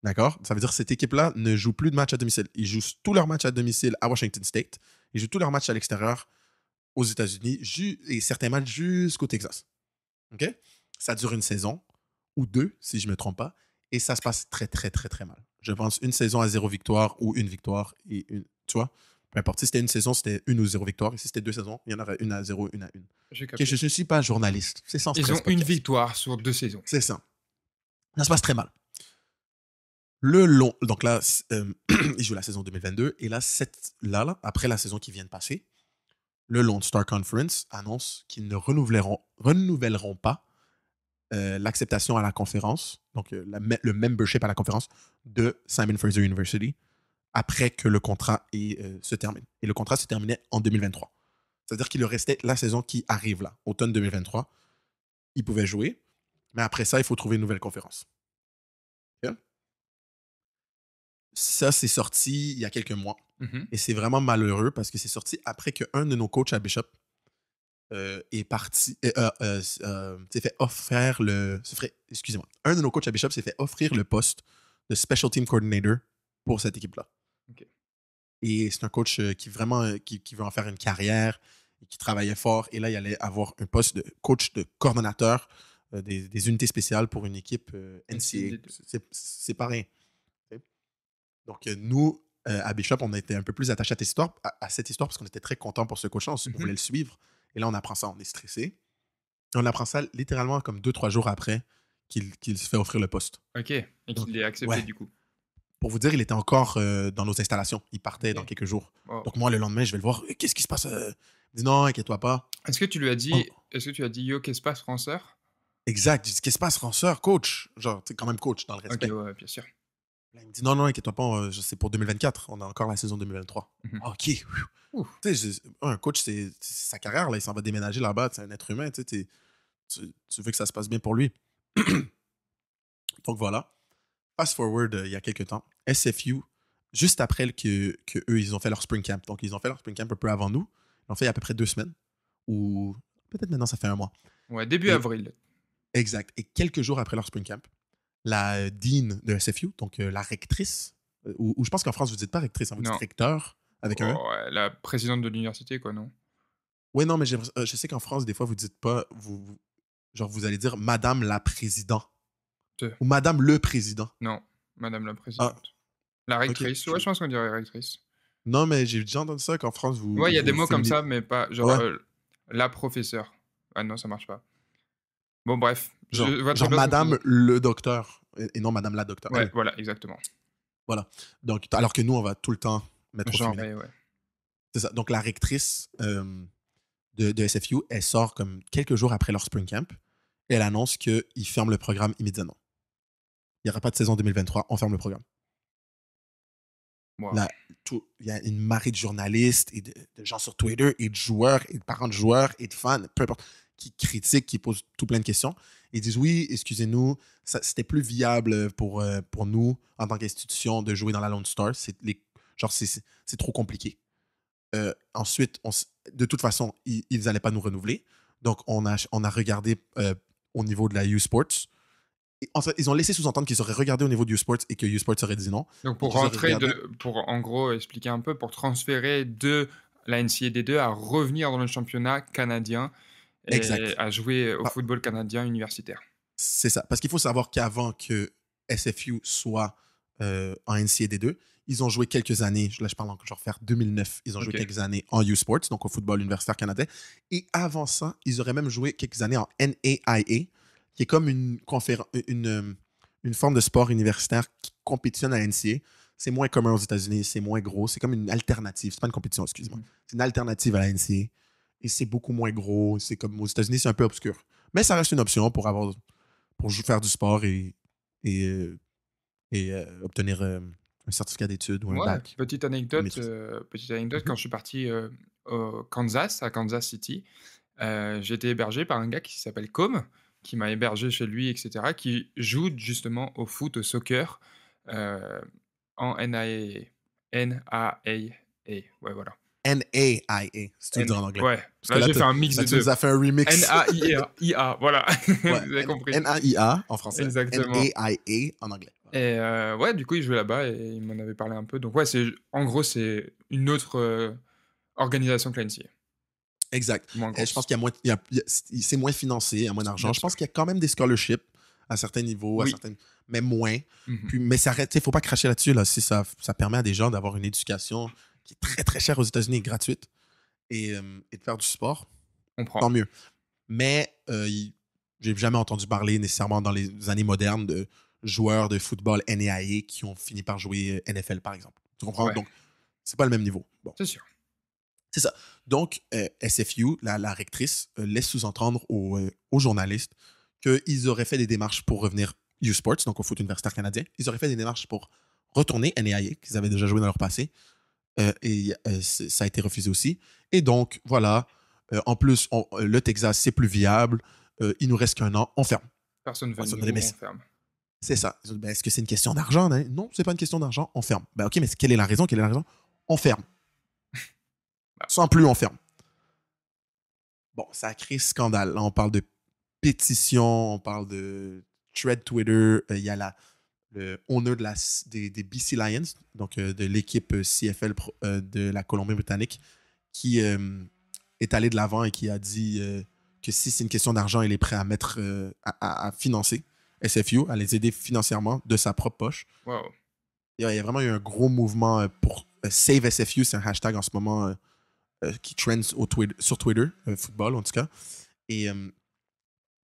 D'accord? Ça veut dire que cette équipe-là ne joue plus de matchs à domicile. Ils jouent tous leurs matchs à domicile à Washington State. Ils jouent tous leurs matchs à l'extérieur aux États-Unis et certains matchs jusqu'au Texas. OK? Ça dure une saison ou deux, si je ne me trompe pas. Et ça se passe très, très, très, très mal. Je pense une saison à 0 victoire ou une victoire et une. Tu vois? Peu importe. Si c'était une saison, c'était une ou 0 victoire. Et si c'était 2 saisons, il y en aurait une à 0, une à 1. J'ai OK, capté. je ne suis pas journaliste. C'est sans Ils stress. ont une podcast. victoire sur 2 saisons. C'est ça. Ça se passe très mal. Le long. Donc là, ils jouent la saison 2022. Et là, après la saison qui vient de passer, le Lone Star Conference annonce qu'ils ne renouvelleront pas l'acceptation à la conférence, donc le membership à la conférence de Simon Fraser University après que le contrat se termine. Et le contrat se terminait en 2023. C'est-à-dire qu'il leur restait la saison qui arrive là, automne 2023. Ils pouvaient jouer, mais après ça, il faut trouver une nouvelle conférence. OK? Ça, c'est sorti il y a quelques mois. Mhm. Et c'est vraiment malheureux parce que c'est sorti après qu'un de nos coachs à Bishop est parti, s'est fait offrir excusez-moi, un de nos coachs à Bishop s'est fait offrir le poste de Special Team Coordinator pour cette équipe-là. Ok. Et c'est un coach qui vraiment qui veut en faire une carrière et qui travaillait fort. Et là, il allait avoir un poste de coach de coordonnateur des unités spéciales pour une équipe NCAA. C'est pas rien. Donc, nous, à Bishop, on était un peu plus attachés à cette histoire parce qu'on était très contents pour ce coach-là. On voulait le suivre. Et là, on apprend ça, on est stressé. Et on apprend ça littéralement comme 2-3 jours après qu'il se fait offrir le poste. Ok. Et Donc, qu'il l'ait accepté ouais. du coup. Pour vous dire, il était encore dans nos installations. Il partait Ok. dans quelques jours. Wow. Donc moi, le lendemain, je vais le voir. Qu'est-ce qui se passe? Il dit non, inquiète-toi pas. Est-ce que tu lui as dit, Oh. est-ce que tu as dit yo, qu'est-ce qui se passe, Franceur? Exact. Je dis, qu'est-ce qui se passe, Ranceur, coach? Genre, tu sais, quand même coach, dans le Ok, respect. ouais, bien sûr. Là, il me dit non, inquiète-toi pas, c'est pour 2024. On a encore la saison 2023. Mhm. OK. Ouf. Tu sais, un coach, c'est sa carrière. Là, il s'en va déménager là-bas. C'est un être humain. Tu sais, tu veux que ça se passe bien pour lui. Donc voilà. Fast forward il y a quelques temps. SFU, juste après que eux, ils ont fait leur spring camp. Donc, ils ont fait leur spring camp un peu avant nous. Ils l'ont fait il y a à peu près 2 semaines. Ou peut-être maintenant, ça fait 1 mois. Ouais, début Et- avril. Exact. Et quelques jours après leur spring camp, la dean de SFU, donc la rectrice, ou je pense qu'en France, vous ne dites pas rectrice, hein, vous dites Non. recteur avec un E. Ouais, la présidente de l'université, quoi, non? Oui, non, mais je sais qu'en France, des fois, vous dites pas, genre, vous allez dire Madame la Présidente. Te. Ou Madame le Président. Non, Madame la présidente. La rectrice. ok. Ouais, je pense qu'on dirait rectrice. Non, mais j'ai déjà entendu ça qu'en France, vous. Ouais, il y a des vous mots comme fémini- ça, mais pas. Genre, Ouais. la professeure. Ah non, ça marche pas. Bon, bref. Genre, je vois très genre bien ce que tu Madame veux le docteur et non Madame la docteur. dire. Ouais, Elle. voilà, exactement. Voilà. Donc, alors que nous, on va tout le temps mettre au Genre, féminin. ouais. C'est ça. Donc, la rectrice de SFU, elle sort comme quelques jours après leur spring camp et elle annonce qu'ils ferment le programme immédiatement. Il n'y aura pas de saison 2023, on ferme le programme. Wow. Là, il y a une marée de journalistes et de gens sur Twitter et de joueurs et de parents de joueurs et de fans, peu importe, qui critiquent, qui posent tout plein de questions. Ils disent oui, excusez-nous, c'était plus viable pour nous en tant qu'institution de jouer dans la Lone Star. C'est trop compliqué. Ensuite, de toute façon, ils n'allaient pas nous renouveler. Donc, on a regardé au niveau de la U-Sports. Ils ont laissé sous-entendre qu'ils auraient regardé au niveau de U-Sports et que U-Sports aurait dit non. Donc, pour Ils auraient rentrer, regardé- pour en gros expliquer un peu, pour transférer de la NCAA 2 à revenir dans le championnat canadien et Exact. à jouer au Ah. football canadien universitaire. C'est ça. Parce qu'il faut savoir qu'avant que SFU soit en NCAA 2, ils ont joué quelques années, là je parle en genre vers 2009, ils ont joué Ok. quelques années en U-Sports, donc au football universitaire canadien. Et avant ça, ils auraient même joué quelques années en NAIA, qui est comme une une forme de sport universitaire qui compétitionne à la NCAA. C'est moins commun aux États-Unis, c'est moins gros. C'est comme une alternative. C'est pas une compétition, excuse-moi. C'est une alternative à la NCAA. Et c'est beaucoup moins gros. C'est comme aux États-Unis, c'est un peu obscur. Mais ça reste une option pour faire du sport et obtenir un certificat d'études ou un Ouais, bac. petite Une anecdote, maîtrise. quand je suis parti au Kansas, à Kansas City, j'ai été hébergé par un gars qui s'appelle Com, qui m'a hébergé chez lui, etc., qui joue justement au foot, au soccer, euh, en NAIA. NAIA. Ouais, voilà. NAIA, si tu veux le dire en anglais. Ouais, Parce que là là, j'ai fait un mix là, de tu nous deux. as fait un remix. NAIA, voilà. Ouais, Vous avez compris. NAIA en français. Exactement. NAIA en anglais. Et ouais, du coup, il jouait là-bas et il m'en avait parlé un peu. Donc ouais, en gros, c'est une autre organisation que la NCAA. Exact. Moins Je grosse. pense qu'il y a moins, c'est moins financé, il y a moins d'argent. Bien Je pense sûr. qu'il y a quand même des scholarships à certains niveaux, Oui. mais moins. Mhm. Puis, mais ça arrête, il ne faut pas cracher là-dessus. Là. Si ça permet à des gens d'avoir une éducation qui est très, très chère aux États-Unis et gratuite et de faire du sport, On prend. tant mieux. Mais j'ai jamais entendu parler nécessairement dans les années modernes de joueurs de football NAIA qui ont fini par jouer NFL, par exemple. Tu comprends? Ouais. Donc, c'est pas le même niveau. Bon. C'est sûr. C'est ça. Donc, SFU, la rectrice, laisse sous-entendre aux journalistes qu'ils auraient fait des démarches pour revenir U-Sports, donc au foot universitaire canadien. Ils auraient fait des démarches pour retourner NAIA, qu'ils avaient déjà joué dans leur passé. Ça a été refusé aussi. Et donc, voilà. En plus, le Texas, c'est plus viable. Il nous reste qu'un an. On ferme. Personne ne veut Personne nous, ne les met. on ferme. C'est ça. Ils ont dit, ben, est-ce que c'est une question d'argent? Hein? Non, c'est pas une question d'argent. On ferme. Ben, OK, mais quelle est la raison? Quelle est la raison? On ferme. Sans plus, on ferme. Bon, ça a créé scandale. Là, on parle de pétition, on parle de thread Twitter. Il y a le owner des BC Lions, donc de l'équipe CFL de la Colombie-Britannique, qui est allé de l'avant et qui a dit que si c'est une question d'argent, il est prêt à mettre à financer SFU, à les aider financièrement de sa propre poche. Wow. Il y a vraiment eu un gros mouvement pour Save SFU, c'est un hashtag en ce moment qui trends sur Twitter, football en tout cas. Et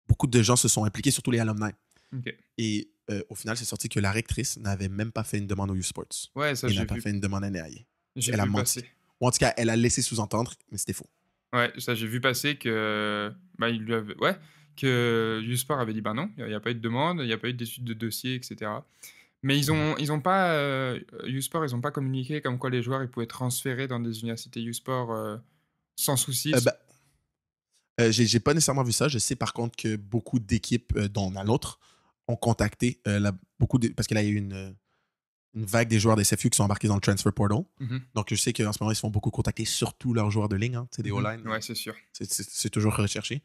beaucoup de gens se sont impliqués, surtout les alumni. Ok. Et au final, c'est sorti que la rectrice n'avait même pas fait une demande au U-Sports. Ouais, ça Et j'ai n'a pas vu. fait une demande à NAIA. J'ai Elle a vu menti. passer. Ou en tout cas, elle a laissé sous-entendre, mais c'était faux. Ouais, ça j'ai vu passer que il lui avait... ouais, que U-Sport avait dit bah non, il n'y a pas eu de demande, il n'y a pas eu d'étude de dossier, etc. Mais ils ont pas U-Sport, ils ont pas communiqué comme quoi les joueurs ils pouvaient transférer dans des universités U-Sport sans souci. J'ai pas nécessairement vu ça. Je sais par contre que beaucoup d'équipes, dont la nôtre, ont contacté parce que là, il y a eu une vague des joueurs des SFU qui sont embarqués dans le transfer portal. Mhm. Donc, je sais qu'en ce moment, ils se font beaucoup contacter, surtout leurs joueurs de ligne, hein, des Mhm. O-line. Ouais, c'est sûr. C'est toujours recherché.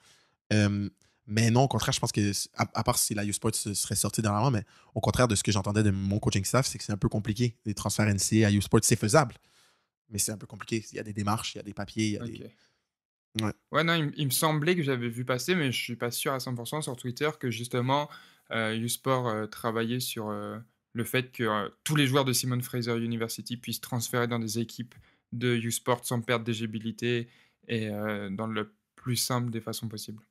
Mais non, au contraire, je pense que, à part si la U-Sports serait sortie dernièrement, mais au contraire de ce que j'entendais de mon coaching staff, c'est que c'est un peu compliqué. Les transferts NCAA à U-Sports, c'est faisable, mais c'est un peu compliqué. Il y a des démarches, il y a des papiers, il y a des... Ok. Ouais. Ouais, non, il me semblait que j'avais vu passer, mais je suis pas sûr à 100% sur Twitter que justement U-Sport travaillait sur le fait que tous les joueurs de Simon Fraser University puissent transférer dans des équipes de U-Sport sans perdre d'éligibilité et dans le plus simple des façons possibles.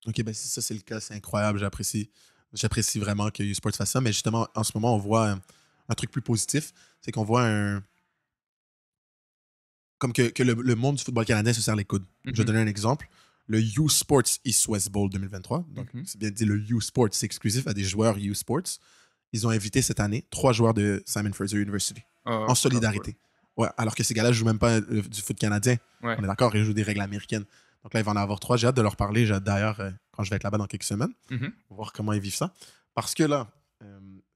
Ok, ben si ça c'est le cas, c'est incroyable. J'apprécie vraiment que U-Sports fasse ça. Mais justement, en ce moment, on voit un truc plus positif. C'est qu'on voit comme que le monde du football canadien se serre les coudes. Je vais Mhm. donner un exemple. Le U-Sports East-West Bowl 2023. Donc, Mhm. c'est bien dit, le U-Sports, c'est exclusif à des joueurs U-Sports. Ils ont invité cette année 3 joueurs de Simon Fraser University Oh, en solidarité. Ouais, alors que ces gars-là ne jouent même pas du foot canadien. Ouais. On est d'accord, ils jouent des règles américaines. Donc là, il va en avoir 3. J'ai hâte de leur parler. D'ailleurs, quand je vais être là-bas dans quelques semaines, Mhm. pour voir comment ils vivent ça. Parce que là,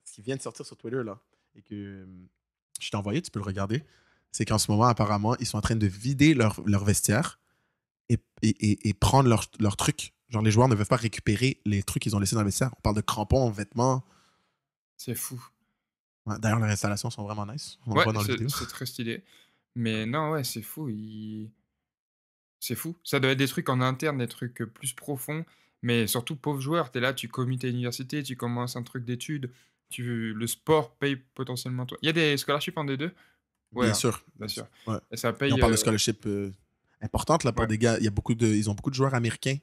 ce qui vient de sortir sur Twitter, là, et que je t'ai envoyé, tu peux le regarder, c'est qu'en ce moment, apparemment, ils sont en train de vider leur vestiaire et prendre leurs trucs. Genre, les joueurs ne peuvent pas récupérer les trucs qu'ils ont laissés dans le vestiaire. On parle de crampons, vêtements. C'est fou. Ouais, d'ailleurs, leurs installations sont vraiment nice. On le Ouais, voit dans la vidéo. c'est très stylé. Mais non, ouais, c'est fou. C'est fou. Ça doit être des trucs en interne, des trucs plus profonds. Mais surtout, pauvre joueur, t'es là, tu commis ta université, tu commences un truc d'études, le sport paye potentiellement toi. Il y a des scholarships en D2? Ouais, Bien hein, sûr. bien sûr. Ouais. Et ça Et paye. on parle de scholarship importante là, pour ouais. des gars. Ils ont beaucoup de joueurs américains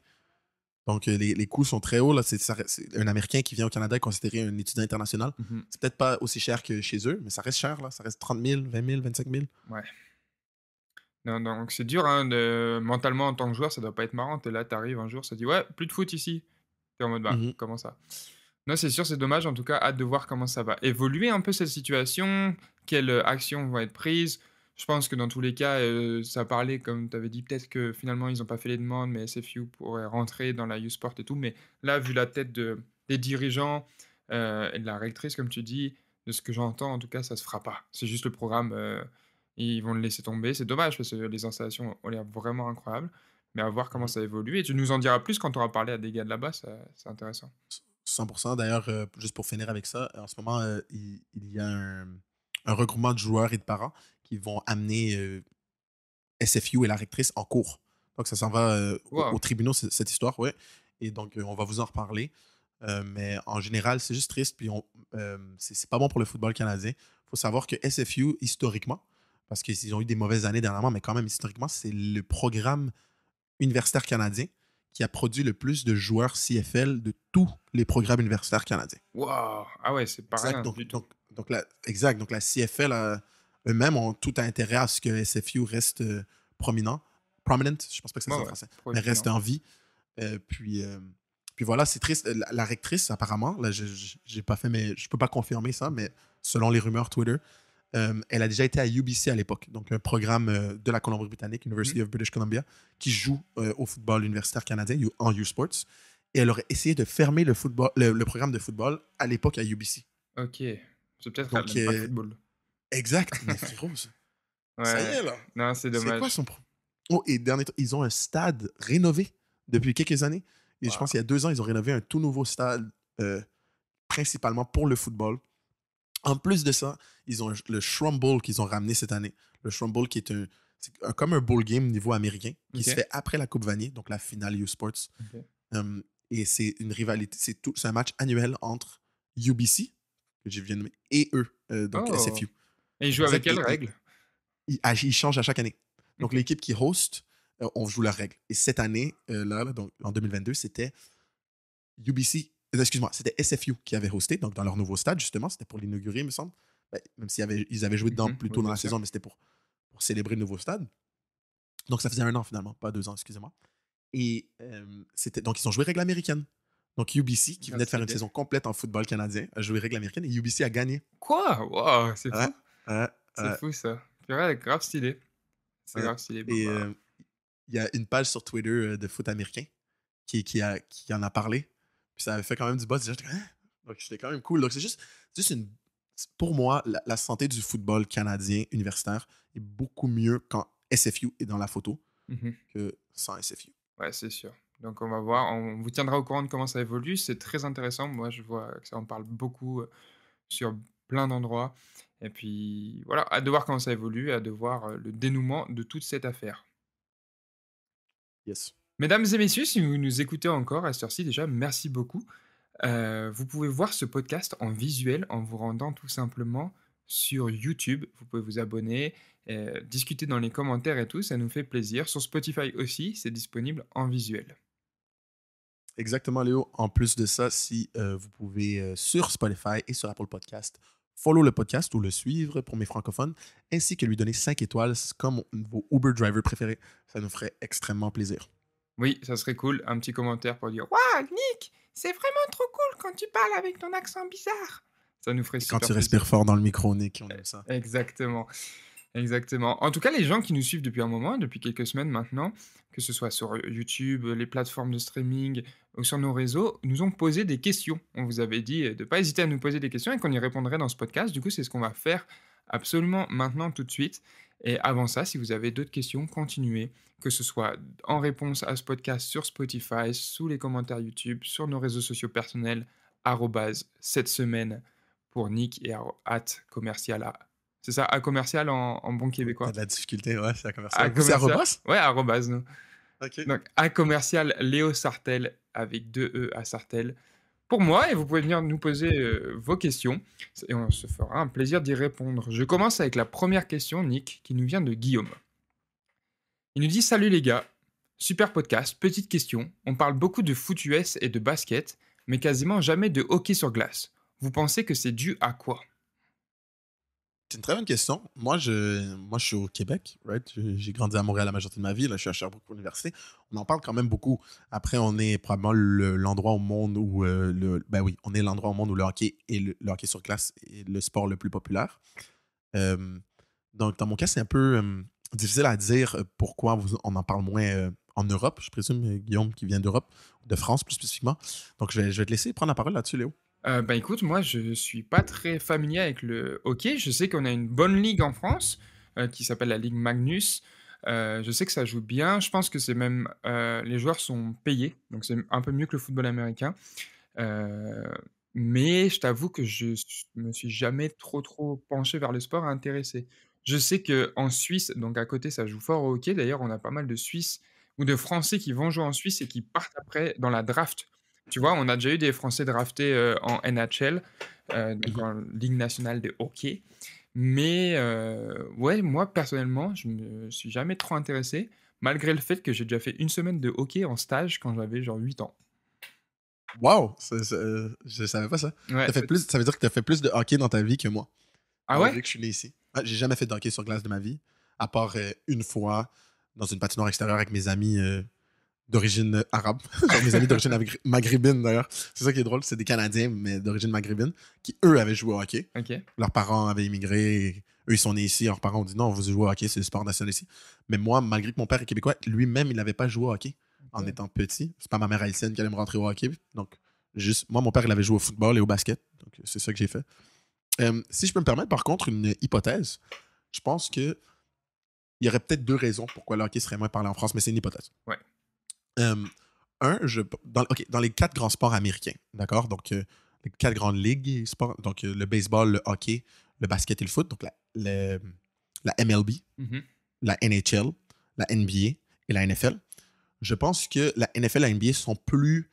Donc, les coûts sont très hauts. Là. C'est un Américain qui vient au Canada est considéré un étudiant international. C'est peut-être pas aussi cher que chez eux, mais ça reste cher. Là. Ça reste 30 000, 20 000, 25 000. Ouais. Non, donc c'est dur, hein, mentalement, en tant que joueur, ça doit pas être marrant. T'es là, t'arrives un jour, ça dit ouais, plus de foot ici. T'es en mode bah, Mhm. comment ça? Non, c'est sûr, c'est dommage. En tout cas, hâte de voir comment ça va évoluer un peu cette situation, quelles actions vont être prises. Je pense que dans tous les cas, ça parlait, comme tu avais dit, peut-être que finalement, ils n'ont pas fait les demandes, mais SFU pourrait rentrer dans la U-Sport et tout. Mais là, vu la tête des dirigeants et de la rectrice, comme tu dis, de ce que j'entends, en tout cas, ça se fera pas. C'est juste le programme, ils vont le laisser tomber. C'est dommage parce que les installations ont l'air vraiment incroyables. Mais à voir comment Mhm. ça évolue. Et tu nous en diras plus quand on aura parlé à des gars de là-bas, c'est intéressant. 100%. D'ailleurs, juste pour finir avec ça, en ce moment, il y a un regroupement de joueurs et de parents qui vont amener SFU et la rectrice en cours. Donc, ça s'en va au Wow. tribunal, cette histoire, ouais. Et donc, on va vous en reparler. Mais en général, c'est juste triste. Puis, c'est pas bon pour le football canadien. Il faut savoir que SFU, historiquement, parce qu'ils ont eu des mauvaises années dernièrement, mais quand même, historiquement, c'est le programme universitaire canadien qui a produit le plus de joueurs CFL de tous les programmes universitaires canadiens. Waouh! Ah ouais, c'est pas Exact. rien du tout. Exact. Donc, la CFL, eux-mêmes, ont tout intérêt à ce que SFU reste prominent. Prominent, je pense pas que ça Ouais, se dit en ouais, français, trop mais reste évident. en vie. Puis voilà, c'est triste. La rectrice, apparemment, là, j'ai pas fait, mais je peux pas confirmer ça, mais selon les rumeurs Twitter, elle a déjà été à UBC à l'époque, donc un programme de la Colombie-Britannique, Mmh. University of British Columbia, qui joue au football universitaire canadien en U-Sports. Et elle aurait essayé de fermer le programme de football à l'époque à UBC. OK. C'est peut-être elle Donc, aime pas le football. exact. Mais frérot, ça y Ouais. est, là. Non, c'est C'est quoi dommage. son problème? Oh, et dernier truc, ils ont un stade rénové depuis quelques années. Et je pense Waouh. qu'il y a 2 ans, ils ont rénové un tout nouveau stade, principalement pour le football. En plus de ça, ils ont le Shrum Bowl qu'ils ont ramené cette année. Le Shrum Bowl qui est comme un bowl game niveau américain qui se OK. fait après la Coupe Vanier, donc la finale U-Sports. OK. Et c'est une rivalité, c'est un match annuel entre UBC, que je viens de nommer, et eux, donc Oh! SFU. Et ils jouent avec Exact. quelles Et règles? ils changent à chaque année. Donc OK. l'équipe qui host, on joue leurs règles. Et cette année, donc en 2022, c'était UBC, excuse-moi, c'était SFU qui avait hosté, donc dans leur nouveau stade, justement. C'était pour l'inaugurer, il me semble. Ben, même ils avaient joué dedans plus Oui, tôt dans bien la sûr. saison, mais c'était pour célébrer le nouveau stade. Donc ça faisait 1 an finalement, pas 2 ans, excusez-moi. Et donc ils ont joué règle américaine. Donc UBC, qui Ah, venait de faire une stylé. saison complète en football canadien, a joué règle américaine et UBC a gagné. Quoi? Waouh, c'est Ouais, fou. ouais, C'est ouais, fou ça. Purée, grave stylé. C'est ouais. grave stylé. Bon, Et bah, il y a une page sur Twitter de foot américain qui en a parlé. Puis ça avait fait quand même du buzz. Déjà, j'étais comme, hein? Donc c'était quand même cool. Donc c'est juste pour moi, la santé du football canadien universitaire est beaucoup mieux quand SFU est dans la photo mmh. que sans SFU. Ouais, c'est sûr. Donc on va voir, on vous tiendra au courant de comment ça évolue. C'est très intéressant. Moi, je vois que ça en parle beaucoup, sur plein d'endroits et puis voilà, hâte de voir comment ça évolue, hâte de voir, le dénouement de toute cette affaire. Yes. Mesdames et messieurs, si vous nous écoutez encore à cette heure-ci, déjà, merci beaucoup. Vous pouvez voir ce podcast en visuel en vous rendant tout simplement sur YouTube. Vous pouvez vous abonner, discuter dans les commentaires et tout, ça nous fait plaisir. Sur Spotify aussi, c'est disponible en visuel. Exactement, Léo. En plus de ça, si vous pouvez sur Spotify et sur Apple Podcast, follow le podcast ou le suivre pour mes francophones, ainsi que lui donner 5 étoiles comme vos Uber drivers préférés. Ça nous ferait extrêmement plaisir. Oui, ça serait cool, un petit commentaire pour dire Waouh, Nick, c'est vraiment trop cool quand tu parles avec ton accent bizarre. Ça nous ferait Et quand super tu plaisir. respires fort dans le micro, Nick, on aime ça. Exactement. Exactement. En tout cas, les gens qui nous suivent depuis un moment, depuis quelques semaines maintenant, que ce soit sur YouTube, les plateformes de streaming ou sur nos réseaux, nous ont posé des questions. On vous avait dit de ne pas hésiter à nous poser des questions et qu'on y répondrait dans ce podcast. Du coup, c'est ce qu'on va faire absolument maintenant, tout de suite. Et avant ça, si vous avez d'autres questions, continuez, que ce soit en réponse à ce podcast sur Spotify, sous les commentaires YouTube, sur nos réseaux sociaux personnels, cette semaine pour Nick et @commercial. C'est ça, à commercial en bon Oui, t'as québécois. de la difficulté, ouais, c'est la À conversation. Vous, c'est commercial, arrobas? ouais, arrobase, nous. OK. Donc, à commercial Léo Sartel avec 2 E à Sartel pour moi et vous pouvez venir nous poser vos questions et on se fera un plaisir d'y répondre. Je commence avec la première question, Nick, qui nous vient de Guillaume. Il nous dit Salut les gars, Super podcast, petite question. On parle beaucoup de foot US et de basket, mais quasiment jamais de hockey sur glace. Vous pensez que c'est dû à quoi? C'est une très bonne question. Moi, je suis au Québec, right? J'ai grandi à Montréal la majorité de ma vie. Là, je suis à Sherbrooke pour l'université. On en parle quand même beaucoup. Après, on est probablement l'endroit au monde où ben oui, on est l'endroit au monde où le hockey et le hockey sur glace est le sport le plus populaire. Euh, donc, dans mon cas, c'est un peu difficile à dire pourquoi on en parle moins en Europe. Je présume, Guillaume, qui vient d'Europe, de France plus spécifiquement. Donc, je vais te laisser prendre la parole là-dessus, Léo. Bah écoute, moi je suis pas très familier avec le hockey. Je sais qu'on a une bonne ligue en France qui s'appelle la Ligue Magnus. Je sais que ça joue bien. Je pense que c'est même les joueurs sont payés, donc c'est un peu mieux que le football américain. Euh, mais je t'avoue que me suis jamais trop penché vers le sport intéressé. Je sais que en Suisse, donc à côté, ça joue fort au hockey. D'ailleurs, on a pas mal de Suisses ou de Français qui vont jouer en Suisse et qui partent après dans la draft. Tu vois, on a déjà eu des Français draftés en NHL, donc Mhm. en Ligue nationale de hockey. Mais ouais, moi personnellement, je me suis jamais trop intéressé, malgré le fait que j'ai déjà fait une semaine de hockey en stage quand j'avais genre 8 ans. Wow! Je savais pas ça. Ouais. Ça veut dire que tu as fait plus de hockey dans ta vie que moi, Ah ouais? malgré que je suis né ici. Ah, j'ai jamais fait de hockey sur glace de ma vie, à part une fois dans une patinoire extérieure avec mes amis d'origine arabe. Genre mes amis d'origine maghrébine, d'ailleurs. C'est ça qui est drôle, c'est des Canadiens, mais d'origine maghrébine, qui, eux, avaient joué au hockey. Ok. Leurs parents avaient immigré, et eux, ils sont nés ici. Leurs parents ont dit non, vous jouez au hockey, c'est le sport national ici. Mais moi, malgré que mon père est québécois, lui-même, il n'avait pas joué au hockey en Ok. étant petit. C'est pas ma mère haïtienne qui allait me rentrer au hockey. Donc, juste, moi, mon père, il avait joué au football et au basket. Donc, c'est ça que j'ai fait. Si je peux me permettre, par contre, une hypothèse, je pense que il y aurait peut-être deux raisons pourquoi le hockey serait moins parlé en France, mais c'est une hypothèse. Ouais. Euh, dans les quatre grands sports américains, d'accord? Donc, les quatre grandes ligues, sports, donc le baseball, le hockey, le basket et le foot, donc la MLB, Mhm. la NHL, la NBA et la NFL. Je pense que la NFL et la NBA sont plus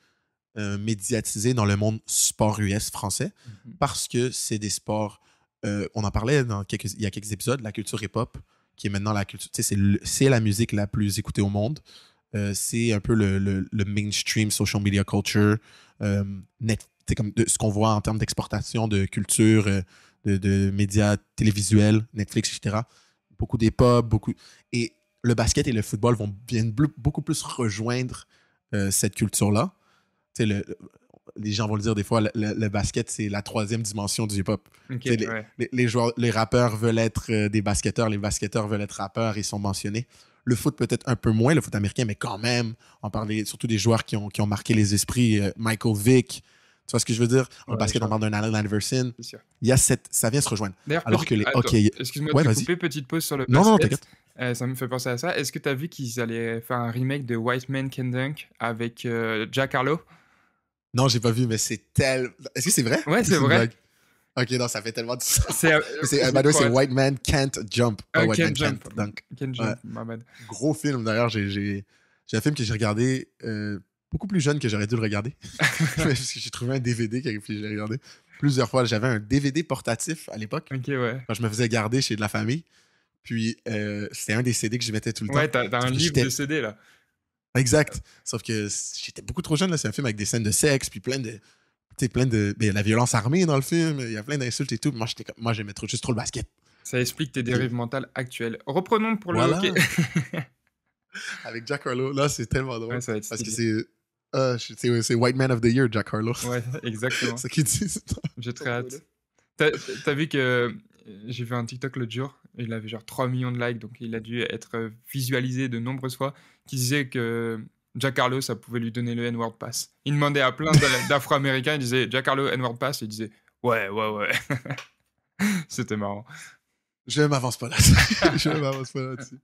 médiatisés dans le monde sport US français Mhm. parce que c'est des sports, on en parlait il y a quelques épisodes, la culture hip-hop, qui est maintenant la culture, tu sais, c'est la musique la plus écoutée au monde. C'est un peu le mainstream social media culture, comme ce qu'on voit en termes d'exportation de culture, de médias télévisuels, Netflix, etc. Beaucoup d'hip-hop, beaucoup. Et le basket et le football viennent beaucoup plus rejoindre cette culture-là. Tu sais, les gens vont le dire des fois, le basket, c'est la troisième dimension du hip-hop. Ok, Tu sais, ouais. les joueurs, les rappeurs veulent être des basketteurs, les basketteurs veulent être rappeurs, ils sont mentionnés. Le foot peut-être un peu moins, le foot américain, mais quand même, on parlait surtout des joueurs qui ont marqué les esprits. Michael Vick, tu vois ce que je veux dire? En Ouais, basket, on parle d'un Allen Iverson. c'est sûr. Il y a ça vient se rejoindre. D'ailleurs, Alors que les attends, hockey... excuse-moi Ouais, de te vas-y. couper, petite pause sur le Non, non, basket. t'inquiète. Ça me fait penser à ça. Est-ce que tu as vu qu'ils allaient faire un remake de White Man Can Dunk avec Jack Harlow? Non, j'ai pas vu, mais c'est tellement... Est-ce que c'est vrai? Ouais, Ou c'est une vrai. blague? Ok, non, ça fait tellement de sens. C'est By the way, c'est White Man Can't Jump. Pas White Can Man Jump. Can't Dunk. Can Ouais. Jump, my bad. Gros film, d'ailleurs. J'ai un film que j'ai regardé beaucoup plus jeune que j'aurais dû le regarder. Parce que j'ai trouvé un DVD puis je l'ai regardé plusieurs fois. J'avais un DVD portatif à l'époque, Ok, ouais. quand je me faisais garder chez de la famille. Puis c'était un des CD que je mettais tout le Ouais, temps. t'as un Sauf que livre j'étais- de CD là. Exact. Sauf que j'étais beaucoup trop jeune. Là. C'est un film avec des scènes de sexe, puis plein de... ben, la violence armée dans le film. Il y a plein d'insultes et tout. Moi, j'aimais juste trop le basket. Ça explique tes dérives mentales actuelles. Reprenons pour le Voilà. hockey. Avec Jack Harlow, là, c'est tellement drôle. Ouais, ça va être Parce que stylé. c'est White Man of the Year, Jack Harlow. Ouais, exactement. C'est ça qu'il dit. J'ai très hâte. T'as vu que j'ai vu un TikTok l'autre jour, il avait genre 3 millions de likes, donc il a dû être visualisé de nombreuses fois, qui disait que Jack Harlow, ça pouvait lui donner le N-word pass. Il demandait à plein d'Afro-Américains, il disait Jack Harlow, N-word pass, et il disait ouais. C'était marrant. Je m'avance pas là-dessus.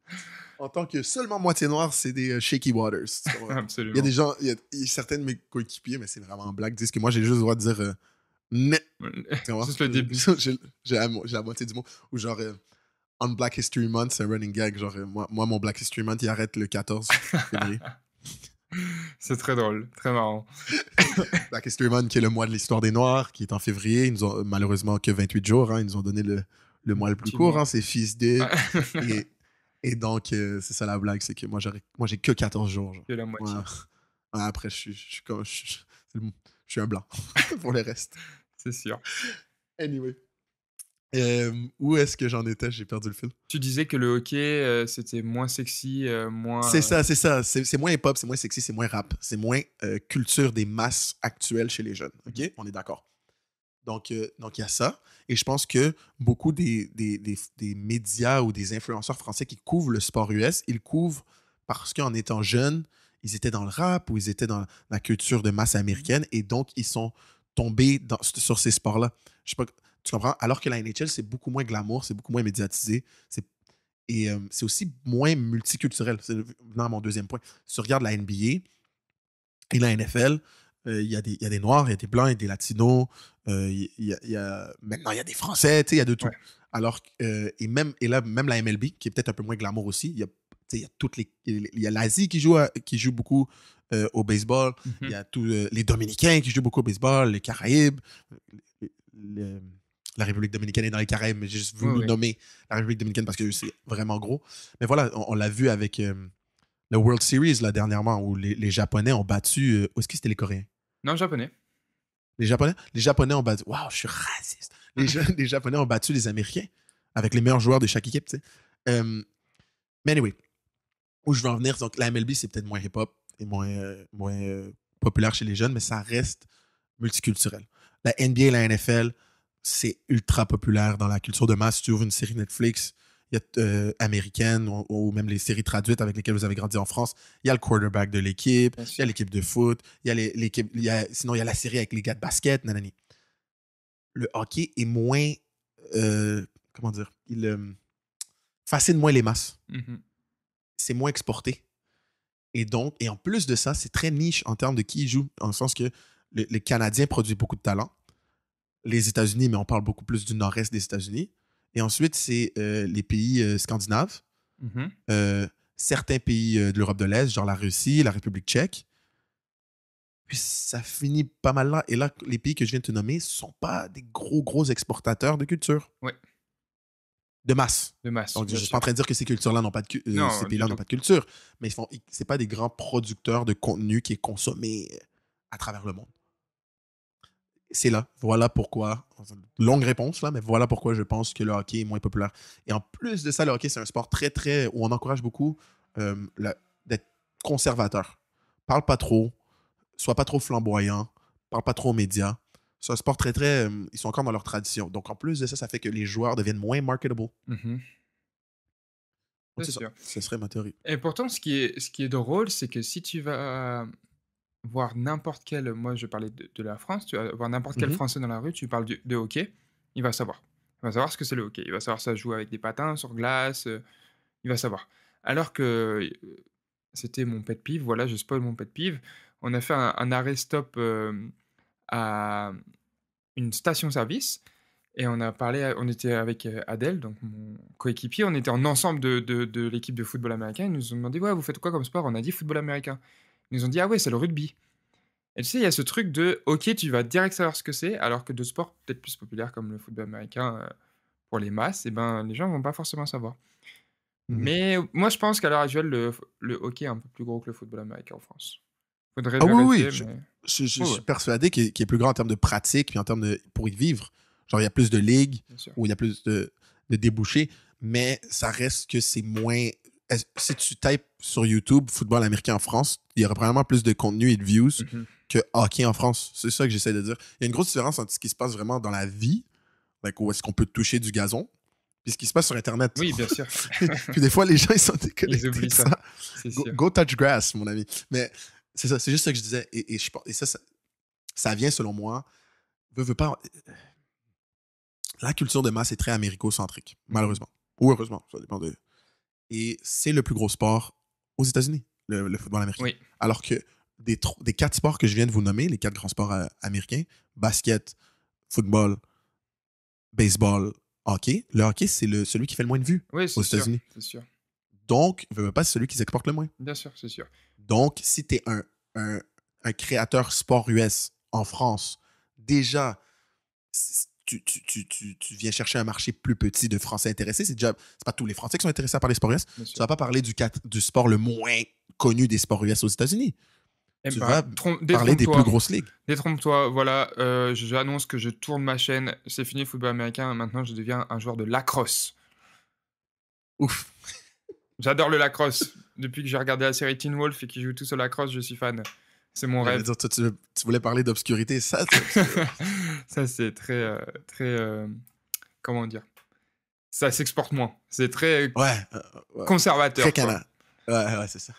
En tant que seulement moitié noir, c'est des shaky waters. Tu comprends? Absolument. Il y a des gens, il y a certains de mes coéquipiers, mais c'est vraiment en blague, disent que moi, j'ai juste le droit de dire ne. Tu vois? Juste le début. J'ai la moitié du mot. Ou genre, on Black History Month, c'est un running gag. Genre, moi, mon Black History Month, il arrête le 14 février. C'est très drôle, très marrant. Black History Month, qui est le mois de l'histoire des Noirs, qui est en février. Ils nous ont malheureusement que 28 jours. Hein, ils nous ont donné le mois le plus Petit court. mois. Hein, c'est Fils Day. Et donc, c'est ça la blague, c'est que moi, j'ai que 14 jours. Genre. Que la moitié. Ouais. Ouais, après, je suis un blanc pour le reste. C'est sûr. Anyway. Où est-ce que j'en étais? J'ai perdu le fil. Tu disais que le hockey, c'était moins sexy, moins... C'est ça. C'est moins hip-hop, c'est moins sexy, c'est moins rap. C'est moins culture des masses actuelles chez les jeunes. OK? On est d'accord. Donc, il y a ça. Et je pense que beaucoup des médias ou des influenceurs français qui couvrent le sport US, ils couvrent parce qu'en étant jeunes, ils étaient dans le rap ou ils étaient dans la culture de masse américaine et donc ils sont tombés sur ces sports-là. Je sais pas, tu comprends? Alors que la NHL, c'est beaucoup moins glamour, c'est beaucoup moins médiatisé. Et c'est aussi moins multiculturel. C'est venant à mon deuxième point. Si tu regardes la NBA et la NFL, il y a des Noirs, il y a des Blancs, il y a des Latinos, maintenant il y a des Français, il y a de tout. Ouais. Alors, même la MLB, qui est peut-être un peu moins glamour aussi, il y a il y a l'Asie qui joue beaucoup au baseball, il y a tous les Dominicains qui jouent beaucoup au baseball, les Caraïbes, la République dominicaine est dans les Caraïbes, mais j'ai juste voulu nommer la République dominicaine parce que c'est vraiment gros. Mais voilà, on l'a vu avec le World Series là, dernièrement, où les Japonais ont battu... est-ce que c'était les Coréens? Non, japonais. Les Japonais ont battu... Waouh, je suis raciste! Les Japonais ont battu les Américains avec les meilleurs joueurs de chaque équipe, tu sais. Mais anyway, où je veux en venir, donc la MLB, c'est peut-être moins hip-hop et moins populaire chez les jeunes, mais ça reste multiculturel. La NBA et la NFL, c'est ultra populaire dans la culture de masse. Si tu ouvres une série Netflix américaine ou même les séries traduites avec lesquelles vous avez grandi en France, il y a le quarterback de l'équipe, il y a l'équipe de foot, il y a l'équipe, sinon il y a la série avec les gars de basket, nanani. Le hockey est moins, comment dire, il fascine moins les masses. Mm-hmm. C'est moins exporté. Et en plus de ça, c'est très niche en termes de qui y joue, dans le sens que les Canadiens produisent beaucoup de talent. Les États-Unis, mais on parle beaucoup plus du nord-est des États-Unis. Et ensuite, c'est les pays scandinaves, certains pays de l'Europe de l'Est, genre la Russie, la République tchèque. Puis ça finit pas mal là. Et là, les pays que je viens de te nommer ne sont pas des gros exportateurs de culture. Ouais. De masse. Donc, je ne suis pas en train de dire que ces cultures-là n'ont pas de ces pays-là n'ont pas de culture, mais c'est pas des grands producteurs de contenu qui est consommé à travers le monde. C'est là. Voilà pourquoi. Longue réponse, là, mais voilà pourquoi je pense que le hockey est moins populaire. Et en plus de ça, le hockey, c'est un sport très, où on encourage beaucoup d'être conservateur. Parle pas trop, sois pas trop flamboyant, parle pas trop aux médias. C'est un sport très, ils sont encore dans leur tradition. Donc, en plus de ça, ça fait que les joueurs deviennent moins marketable. Mm-hmm. C'est sûr. Ça serait ma théorie. Et pourtant, ce qui est drôle, c'est que si tu vas voir n'importe quel... Moi, je parlais de la France. Tu vas voir n'importe quel Français dans la rue, tu parles de hockey, il va savoir. Il va savoir ce que c'est le hockey. Il va savoir ça joue avec des patins, sur glace. Il va savoir. Alors que c'était mon pet peeve. Voilà, je spoil mon pet peeve. On a fait un arrêt-stop à une station-service. Et on était avec Adèle, donc mon coéquipier, on était en ensemble de l'équipe de football américain. Ils nous ont demandé, ouais, vous faites quoi comme sport? On a dit football américain. Ils nous ont dit, ah ouais, c'est le rugby. Et tu sais, il y a ce truc de, ok, tu vas direct savoir ce que c'est, alors que d'autres sports peut-être plus populaires comme le football américain, pour les masses, et ben, les gens vont pas forcément savoir. Mais moi, je pense qu'à l'heure actuelle, le hockey est un peu plus gros que le football américain en France. Faudrait vérifier, mais... Je suis persuadé qu'il est plus grand en termes de pratique, puis en termes de pour y vivre. Genre, il y a plus de ligues, où il y a plus de débouchés, mais ça reste que c'est moins... Si tu types sur YouTube football américain en France, il y aurait probablement plus de contenu et de views que hockey en France. C'est ça que j'essaie de dire. Il y a une grosse différence entre ce qui se passe vraiment dans la vie, où est-ce qu'on peut toucher du gazon, puis ce qui se passe sur Internet. Oui, bien sûr. Puis des fois, les gens, ils sont déconnectés. Ils oublient ça. Go touch grass, mon ami. Mais c'est ça, c'est juste ça que je disais. Et ça vient, selon moi, veut pas... La culture de masse est très américo-centrique, malheureusement. Ou heureusement, ça dépend de... Et c'est le plus gros sport aux États-Unis, le football américain. Oui. Alors que des 4 sports que je viens de vous nommer, les 4 grands sports américains, basket, football, baseball, hockey, le hockey, c'est celui qui fait le moins de vues aux États-Unis. C'est sûr. Donc, pas c'est celui qui s'exporte le moins. Bien sûr, c'est sûr. Donc, si tu es un créateur sport US en France, déjà, tu viens chercher un marché plus petit de Français intéressés. C'est pas tous les Français qui sont intéressés par les sports US. Bien Tu sûr. vas pas parler du sport le moins connu des sports US aux États-Unis. Eh Tu ben, vas parler des détrompe-toi. plus grosses ligues. Détrompe-toi, voilà, j'annonce que je tourne ma chaîne, c'est fini le football américain, maintenant je deviens un joueur de lacrosse. Ouf. J'adore le lacrosse. Depuis que j'ai regardé la série Teen Wolf et qu'ils jouent tous au lacrosse, je suis fan. C'est mon J'allais rêve. dire, toi, tu voulais parler d'obscurité. Ça, Ça, c'est très, comment dire? Ça s'exporte moins. C'est très ouais. conservateur, Très quoi. canard. Ouais, c'est ça.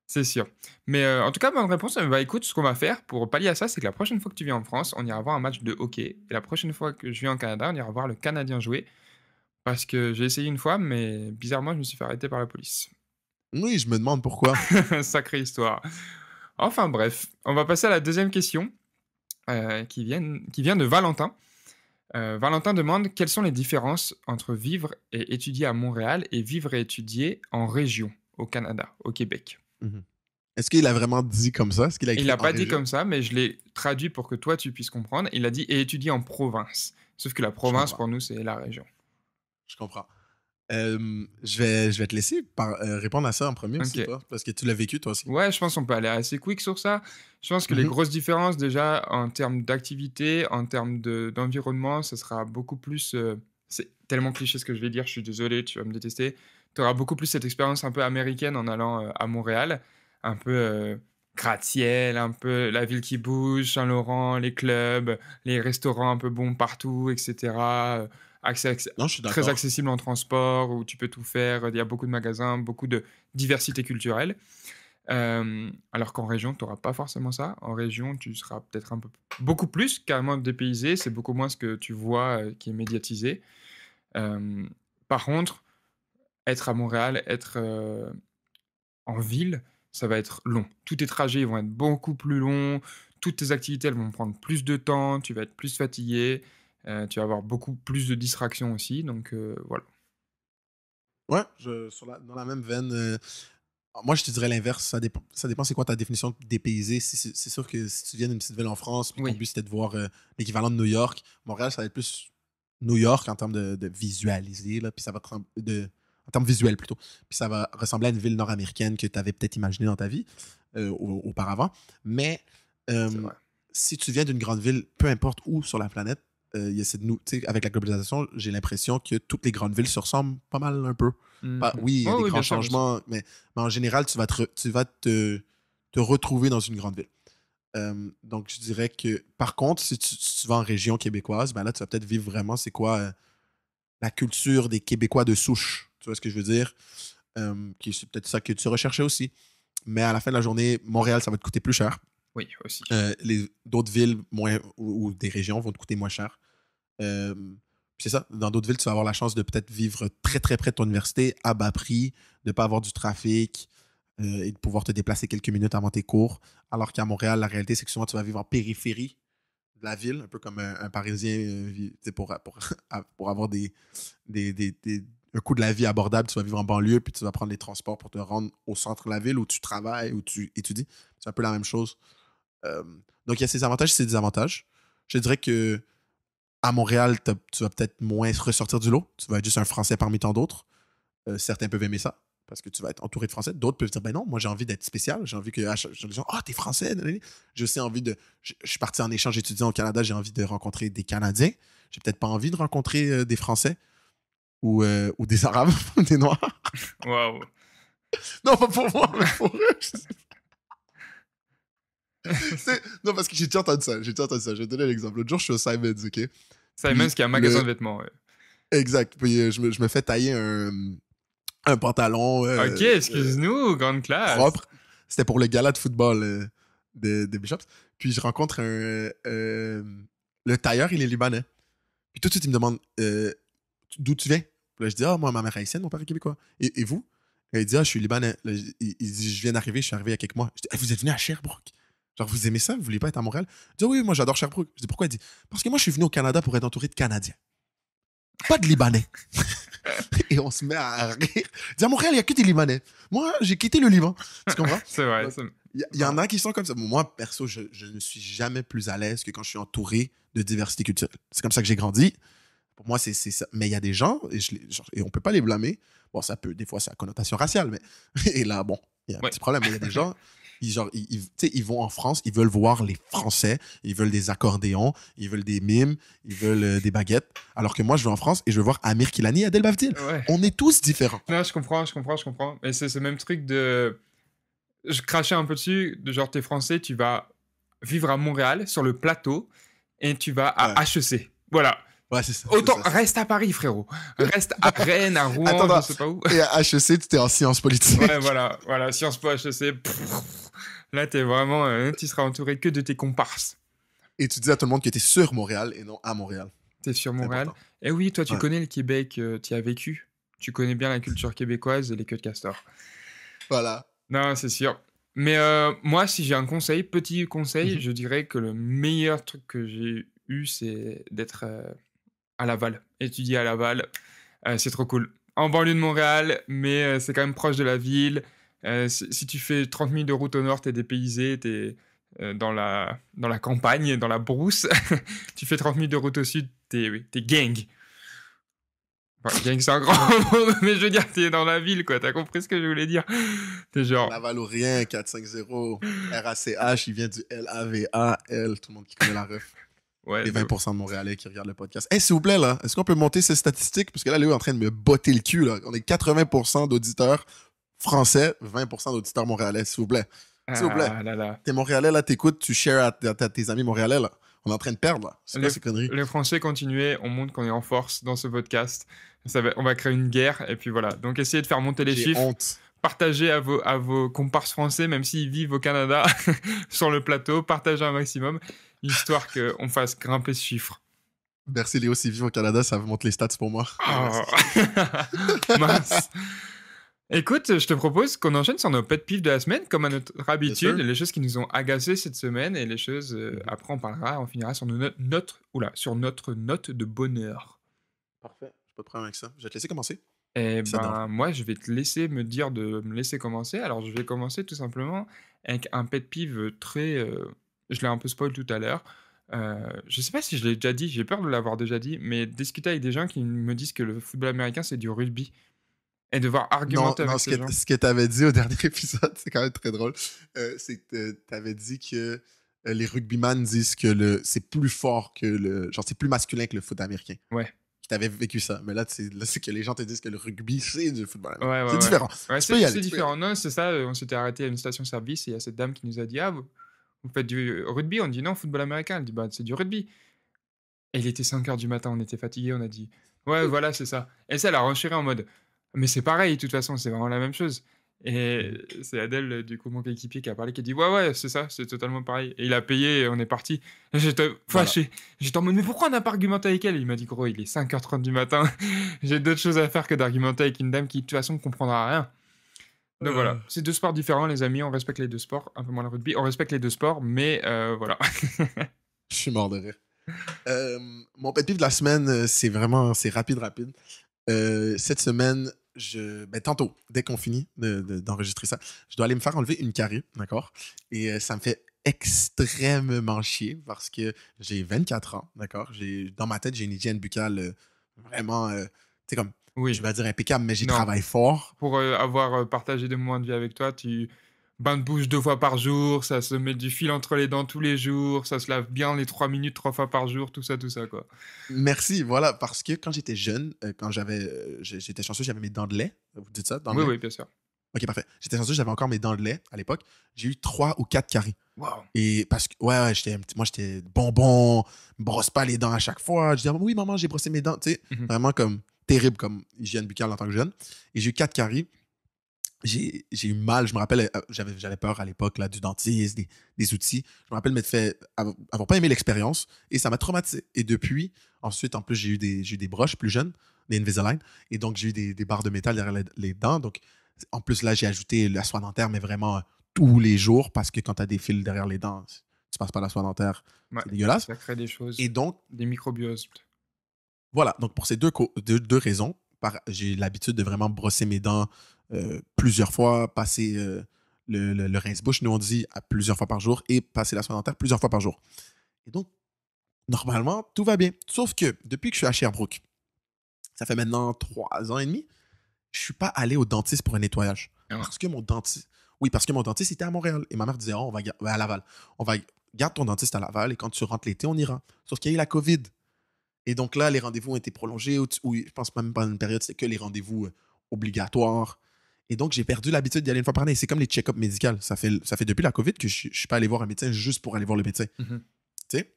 C'est sûr. Mais en tout cas, bonne réponse. Bah écoute, ce qu'on va faire pour pallier à ça, c'est que la prochaine fois que tu viens en France, on ira voir un match de hockey. Et la prochaine fois que je viens au Canada, on ira voir le Canadien jouer. Parce que j'ai essayé une fois, mais bizarrement, je me suis fait arrêter par la police. Oui, je me demande pourquoi. Sacrée histoire. Enfin bref, on va passer à la deuxième question qui vient de Valentin. Valentin demande quelles sont les différences entre vivre et étudier à Montréal et vivre et étudier en région, au Canada, au Québec. Est-ce qu'il a vraiment dit comme ça? Est-ce qu'il a écrit Il l'a en pas dit région? comme ça, mais je l'ai traduit pour que toi tu puisses comprendre. Il a dit et étudier en province. Sauf que la province comprends. pour nous c'est la région. Je comprends. Je vais te laisser répondre à ça en premier aussi, Ok. toi, parce que tu l'as vécu, toi aussi. Ouais, je pense qu'on peut aller assez quick sur ça. Je pense que les Mhm. grosses différences, déjà, en termes d'activité, en termes d'environnement, ça sera beaucoup plus. C'est tellement cliché ce que je vais dire, je suis désolé, tu vas me détester. Tu auras beaucoup plus cette expérience un peu américaine en allant à Montréal. Un peu gratte-ciel, un peu la ville qui bouge, Saint-Laurent, les clubs, les restaurants un peu bons partout, etc. Non, je suis Très d'accord. accessible en transport, où tu peux tout faire. Il y a beaucoup de magasins, beaucoup de diversité culturelle. Alors qu'en région, tu n'auras pas forcément ça. En région, tu seras peut-être beaucoup plus carrément dépaysé. C'est beaucoup moins ce que tu vois qui est médiatisé. Par contre, être à Montréal, être en ville, ça va être long. Tous tes trajets vont être beaucoup plus longs. Toutes tes activités, elles vont prendre plus de temps. Tu vas être plus fatigué. Tu vas avoir beaucoup plus de distractions aussi. Donc voilà. Ouais, dans la même veine. Moi, je te dirais l'inverse. Ça dépend c'est quoi ta définition de dépaysé. C'est sûr que si tu viens d'une petite ville en France, puis ton Oui. but c'était de voir l'équivalent de New York, Montréal, ça va être plus New York en termes de visualiser, là, puis ça va en termes visuels plutôt. Puis ça va ressembler à une ville nord-américaine que tu avais peut-être imaginée dans ta vie auparavant. Mais C'est vrai. si tu viens d'une grande ville, peu importe où sur la planète, il y a avec la globalisation, j'ai l'impression que toutes les grandes villes se ressemblent pas mal un peu. Oui, il y a des Oui, grands bien sûr, bien sûr. changements, mais en général, tu vas te retrouver dans une grande ville. Donc, je dirais que, par contre, si tu vas en région québécoise, ben là, tu vas peut-être vivre vraiment, c'est quoi la culture des Québécois de souche. Tu vois ce que je veux dire? C'est peut-être ça que tu recherchais aussi. Mais à la fin de la journée, Montréal, ça va te coûter plus cher. Oui, aussi. D'autres villes ou des régions vont te coûter moins cher. C'est ça. Dans d'autres villes, tu vas avoir la chance de peut-être vivre très, très près de ton université, à bas prix, de ne pas avoir du trafic et de pouvoir te déplacer quelques minutes avant tes cours. Alors qu'à Montréal, la réalité, c'est que souvent, tu vas vivre en périphérie de la ville, un peu comme un Parisien pour avoir un coût de la vie abordable. Tu vas vivre en banlieue, puis tu vas prendre les transports pour te rendre au centre de la ville où tu travailles, où tu étudies. C'est un peu la même chose. Donc, il y a ces avantages et ces désavantages. Je dirais que à Montréal, tu vas peut-être moins ressortir du lot. Tu vas être juste un Français parmi tant d'autres. Certains peuvent aimer ça parce que tu vas être entouré de Français. D'autres peuvent dire, ben non, moi j'ai envie d'être spécial. J'ai envie que les gens, t'es Français. J'ai aussi envie de. Je suis parti en échange étudiant au Canada. J'ai envie de rencontrer des Canadiens. J'ai peut-être pas envie de rencontrer des Français ou des Arabes ou des Noirs. Waouh. Non, pas pour moi, mais pour eux. Non, parce que j'ai déjà entendu ça. Je vais te donner l'exemple. L'autre jour, je suis au Simons, OK? Simons, Puis qui est un magasin de vêtements. Ouais. Exact. Puis je me fais tailler un pantalon Ok, excuse-nous, grande classe. propre. C'était pour le gala de football de Bishops. Puis je rencontre le tailleur, il est libanais. Puis tout de suite, il me demande d'où tu viens? Puis là, je dis, moi, ma mère est haïtienne, mon père est québécois. Et vous? Et il dit, je suis libanais. Là, il dit, je viens d'arriver, je suis arrivé il y a quelques mois. Je dis, vous êtes venu à Sherbrooke? Genre, vous aimez ça? Vous voulez pas être à Montréal? Il dit, oui, moi, j'adore Sherbrooke. Je dis, pourquoi? Il dit, parce que moi, je suis venu au Canada pour être entouré de Canadiens. Pas de Libanais. Et on se met à rire. Dis, à Montréal, il n'y a que des Libanais. Moi, j'ai quitté le Liban. Tu comprends? C'est vrai. Il y en a qui sont comme ça. Moi, perso, je ne suis jamais plus à l'aise que quand je suis entouré de diversité culturelle. C'est comme ça que j'ai grandi. Pour moi, c'est ça. Mais il y a des gens, et on ne peut pas les blâmer. Bon, ça peut, des fois, c'est à connotation raciale, mais. Et là, bon, il y a un petit problème. Mais il y a des gens, ils vont en France, ils veulent voir les Français, ils veulent des accordéons, ils veulent des mimes, ils veulent des baguettes. Alors que moi, je vais en France et je veux voir Amir Kilani et Adel Bavdil. Ouais. On est tous différents. Non, je comprends. Et c'est ce même truc de. Je crachais un peu dessus, de genre, t'es français, tu vas vivre à Montréal, sur le plateau, et tu vas à HEC. Voilà. Ouais, c'est ça. Autant, c'est ça. reste à Paris, frérot. Reste à Rennes, à Rouen, Attends, je sais pas où. Et à HEC, tu étais en sciences politiques. Ouais, voilà. Sciences Po HEC. Là, t'es vraiment. Tu seras entouré que de tes comparses. Et tu dis à tout le monde que tu es sur Montréal et non à Montréal. T'es sur Montréal. Important. Et oui, toi, tu Ouais. connais le Québec, tu y as vécu. Tu connais bien la culture québécoise et les queues de castor. Voilà. Non, c'est sûr. Mais moi, si j'ai un conseil, petit conseil, je dirais que le meilleur truc que j'ai eu, c'est d'être à Laval. Étudier à Laval, c'est trop cool. En banlieue de Montréal, mais c'est quand même proche de la ville. Si tu fais 30 minutes de route au nord, t'es dépaysé, t'es dans la campagne, dans la brousse. Tu fais 30 minutes de route au sud, t'es gang. Enfin, gang, c'est un grand mot, mais je veux dire, t'es dans la ville, quoi. T'as compris ce que je voulais dire? T'es genre... Laval ou rien, 450, RACH, il vient du LAVAL, tout le monde qui connaît la ref. Ouais, Les 20% de Montréalais qui regardent le podcast. Hey, s'il vous plaît, là, est-ce qu'on peut monter ces statistiques? Parce que là, Léo est en train de me botter le cul, là. On est 80% d'auditeurs français, 20% d'auditeurs montréalais, s'il vous plaît. S'il vous plaît. Ah là là. T'es Montréalais, là, t'écoutes, tu shares à tes amis Montréalais, là. On est en train de perdre, là. C'est quoi ces conneries? Les Français continuez, on montre qu'on est en force dans ce podcast. On va créer une guerre, et puis voilà. Donc essayez de faire monter les J'ai chiffres. honte. Partagez à vos comparses français, même s'ils vivent au Canada, sur le plateau. Partagez un maximum, histoire qu'on fasse grimper ce chiffre. Merci Léo, s'il vit au Canada, ça monte les stats pour moi. Oh. Mince. Écoute, je te propose qu'on enchaîne sur nos pet peeves de la semaine, comme à notre habitude, les choses qui nous ont agacés cette semaine, et les choses, après on finira sur sur notre note de bonheur. Parfait. Je peux te prendre avec ça. Je vais te laisser commencer. Eh Ça ben, donne. moi, je vais te laisser me dire de me laisser commencer. Alors, je vais commencer tout simplement avec un pet peeve très... je l'ai un peu spoil tout à l'heure. Je sais pas si je l'ai déjà dit, j'ai peur de l'avoir déjà dit, mais discuter avec des gens qui me disent que le football américain, c'est du rugby. Et devoir argumenter avec ces gens. Ce que tu avais dit au dernier épisode, c'est quand même très drôle. C'est que tu avais dit que les rugbyman disent que c'est plus fort que genre, c'est plus masculin que le foot américain. Ouais. Tu avais vécu ça. Mais là, c'est que les gens te disent que le rugby, c'est du football américain. Ouais, C'est différent. Ouais, Tu peux y aller, c'est tu peux y différent. Non, c'est ça, on s'était arrêté à une station-service et il y a cette dame qui nous a dit « Ah, vous faites du rugby ?» On dit « Non, football américain. » Elle dit « Bah, c'est du rugby. » Et il était 5h du matin, on était fatigués, on a dit « Ouais, voilà, c'est ça. » Et ça, elle a renchéri en mode « Mais c'est pareil, de toute façon, c'est vraiment la même chose. » Et c'est Adèle, du coup, mon coéquipier, qui a parlé, qui a dit « Ouais, c'est ça, c'est totalement pareil. » Et il a payé et on est parti. Et j'étais fâché. Voilà. J'étais en mode « Mais pourquoi on n'a pas argumenté avec elle ?» Il m'a dit « Gros, il est 5h30 du matin. J'ai d'autres choses à faire que d'argumenter avec une dame qui, de toute façon, ne comprendra rien. » Donc voilà, c'est deux sports différents, les amis. On respecte les deux sports. Un peu moins le rugby. On respecte les deux sports, mais voilà. Je suis mort de rire. Mon pet peeve de la semaine, c'est rapide. Cette semaine, tantôt, dès qu'on finit d'enregistrer ça, je dois aller me faire enlever une carie, d'accord? Et ça me fait extrêmement chier parce que j'ai 24 ans, d'accord? Dans ma tête, j'ai une hygiène buccale vraiment, tu sais, comme, oui. Je vais dire impeccable, mais j'y travaille fort. Pour avoir partagé des moments de vie avec toi, tu bain de bouche 2 fois par jour, ça se met du fil entre les dents tous les jours, ça se lave bien les 3 minutes 3 fois par jour, tout ça, quoi. Merci, voilà, parce que quand j'étais jeune, j'étais chanceux, j'avais mes dents de lait. Vous dites ça? Oui, oui, bien sûr. Ok, parfait. J'étais chanceux, j'avais encore mes dents de lait à l'époque. J'ai eu 3 ou 4 caries. Wow. Et parce que, moi, j'étais bonbon, brosse pas les dents à chaque fois. Je disais, oui, maman, j'ai brossé mes dents. Tu sais, vraiment comme terrible comme hygiène buccale en tant que jeune. Et j'ai eu 4 caries. J'ai eu mal, je me rappelle, j'avais peur à l'époque là, du dentiste, des outils. Je me rappelle avoir pas aimé l'expérience et ça m'a traumatisé. Et depuis, ensuite, en plus, j'ai eu des broches plus jeunes, des Invisalign, et donc j'ai eu des barres de métal derrière les dents. Donc, en plus, là, j'ai ajouté la soie dentaire, mais vraiment tous les jours parce que quand tu as des fils derrière les dents, tu passes pas la soie dentaire, c'est dégueulasse. Ça crée des choses, et donc, des microbioses. Voilà, donc pour ces deux raisons, j'ai l'habitude de vraiment brosser mes dents plusieurs fois, passer le rince-bouche, nous on dit, à plusieurs fois par jour, et passer la soie dentaire plusieurs fois par jour. Et donc, normalement, tout va bien. Sauf que depuis que je suis à Sherbrooke, ça fait maintenant 3 ans et demi, je suis pas allé au dentiste pour un nettoyage. Ah. Parce que mon dentiste... Oui, parce que mon dentiste était à Montréal. Et ma mère disait, oh, à Laval. On va garde ton dentiste à Laval et quand tu rentres l'été, on ira. Sauf qu'il y a eu la COVID. Et donc là, les rendez-vous ont été prolongés. Ou je pense même pas une période, c'est que les rendez-vous obligatoires. Et donc, j'ai perdu l'habitude d'y aller une fois par année. C'est comme les check-ups médicaux. Ça fait depuis la COVID que je suis pas allé voir un médecin juste pour aller voir le médecin. Mhm. Tu sais?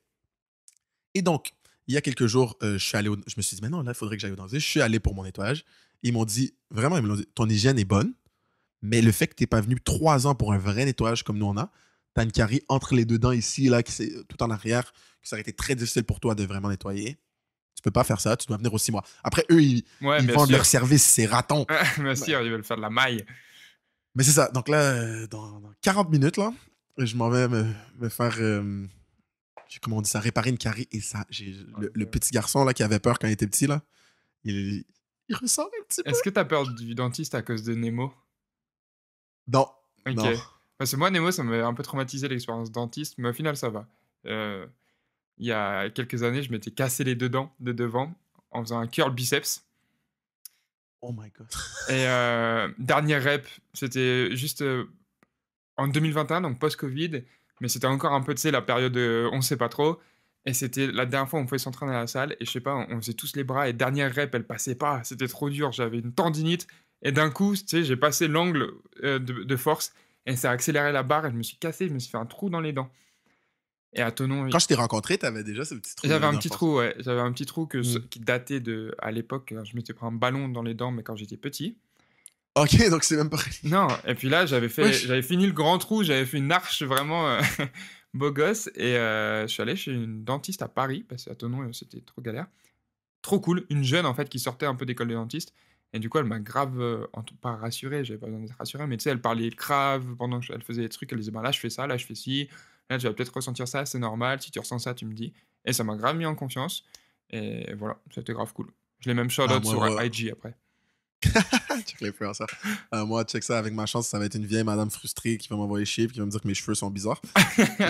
Et donc, il y a quelques jours, je me suis dit, mais non, là, il faudrait que j'aille au dentiste. Je suis allé pour mon nettoyage. Ils m'ont dit, vraiment, ils me l'ont dit, ton hygiène est bonne, mais le fait que tu n'es pas venu 3 ans pour un vrai nettoyage comme nous on a, tu as une carie entre les deux dents ici, là, tout en arrière, que ça aurait été très difficile pour toi de vraiment nettoyer. Tu peux pas faire ça, tu dois venir aux 6 mois. Après, eux, ils bien vendent sûr. leur service, c'est raton. Bien sûr, ils veulent faire de la maille. Mais c'est ça. Donc là, dans 40 minutes, là, je m'en vais me faire, comment on dit ça, réparer une carie. Et ça, le petit garçon là, qui avait peur quand il était petit, là, il ressort un petit peu. Est-ce que tu as peur du dentiste à cause de Nemo? Non. Ok. Non. Parce que moi, Nemo, ça m'avait un peu traumatisé l'expérience dentiste, mais au final, ça va. Il y a quelques années, je m'étais cassé les deux dents de devant en faisant un curl biceps. Oh my God. Et dernière rep, c'était juste en 2021, donc post-Covid, mais c'était encore un peu, tu sais, la période on sait pas trop. Et c'était la dernière fois où on pouvait s'entraîner à la salle, et je sais pas, on faisait tous les bras, et dernière rep, elle passait pas, c'était trop dur, j'avais une tendinite, et d'un coup, tu sais, j'ai passé l'angle de force, et ça a accéléré la barre, et je me suis cassé, je me suis fait un trou dans les dents. Et à Thonon, Quand je t'ai rencontré, t'avais déjà ce petit trou. j'avais un petit trou, ouais, j'avais un petit trou Mm. qui datait à l'époque, je m'étais pris un ballon dans les dents, mais quand j'étais petit. Ok, donc c'est même pas. Non, et puis là, Wesh. j'avais fini le grand trou, j'avais fait une arche vraiment beau gosse, et je suis allé chez une dentiste à Paris, parce qu'à Thonon, c'était trop galère. Trop cool, une jeune en fait qui sortait un peu d'école de dentiste, et du coup, elle m'a grave, pas rassuré, j'avais pas besoin d'être rassuré, mais tu sais, elle parlait grave pendant qu'elle faisait des trucs, elle disait, bah là, je fais ça, là, je fais ci, là, tu vas peut-être ressentir ça, c'est normal, si tu ressens ça, tu me dis. Et ça m'a grave mis en confiance, et voilà, c'était grave cool. Je l'ai même shout-out moi, sur ouais. IG après. Check l'influenceur. Moi, check ça, avec ma chance, ça va être une vieille madame frustrée qui va m'envoyer chier et qui va me dire que mes cheveux sont bizarres.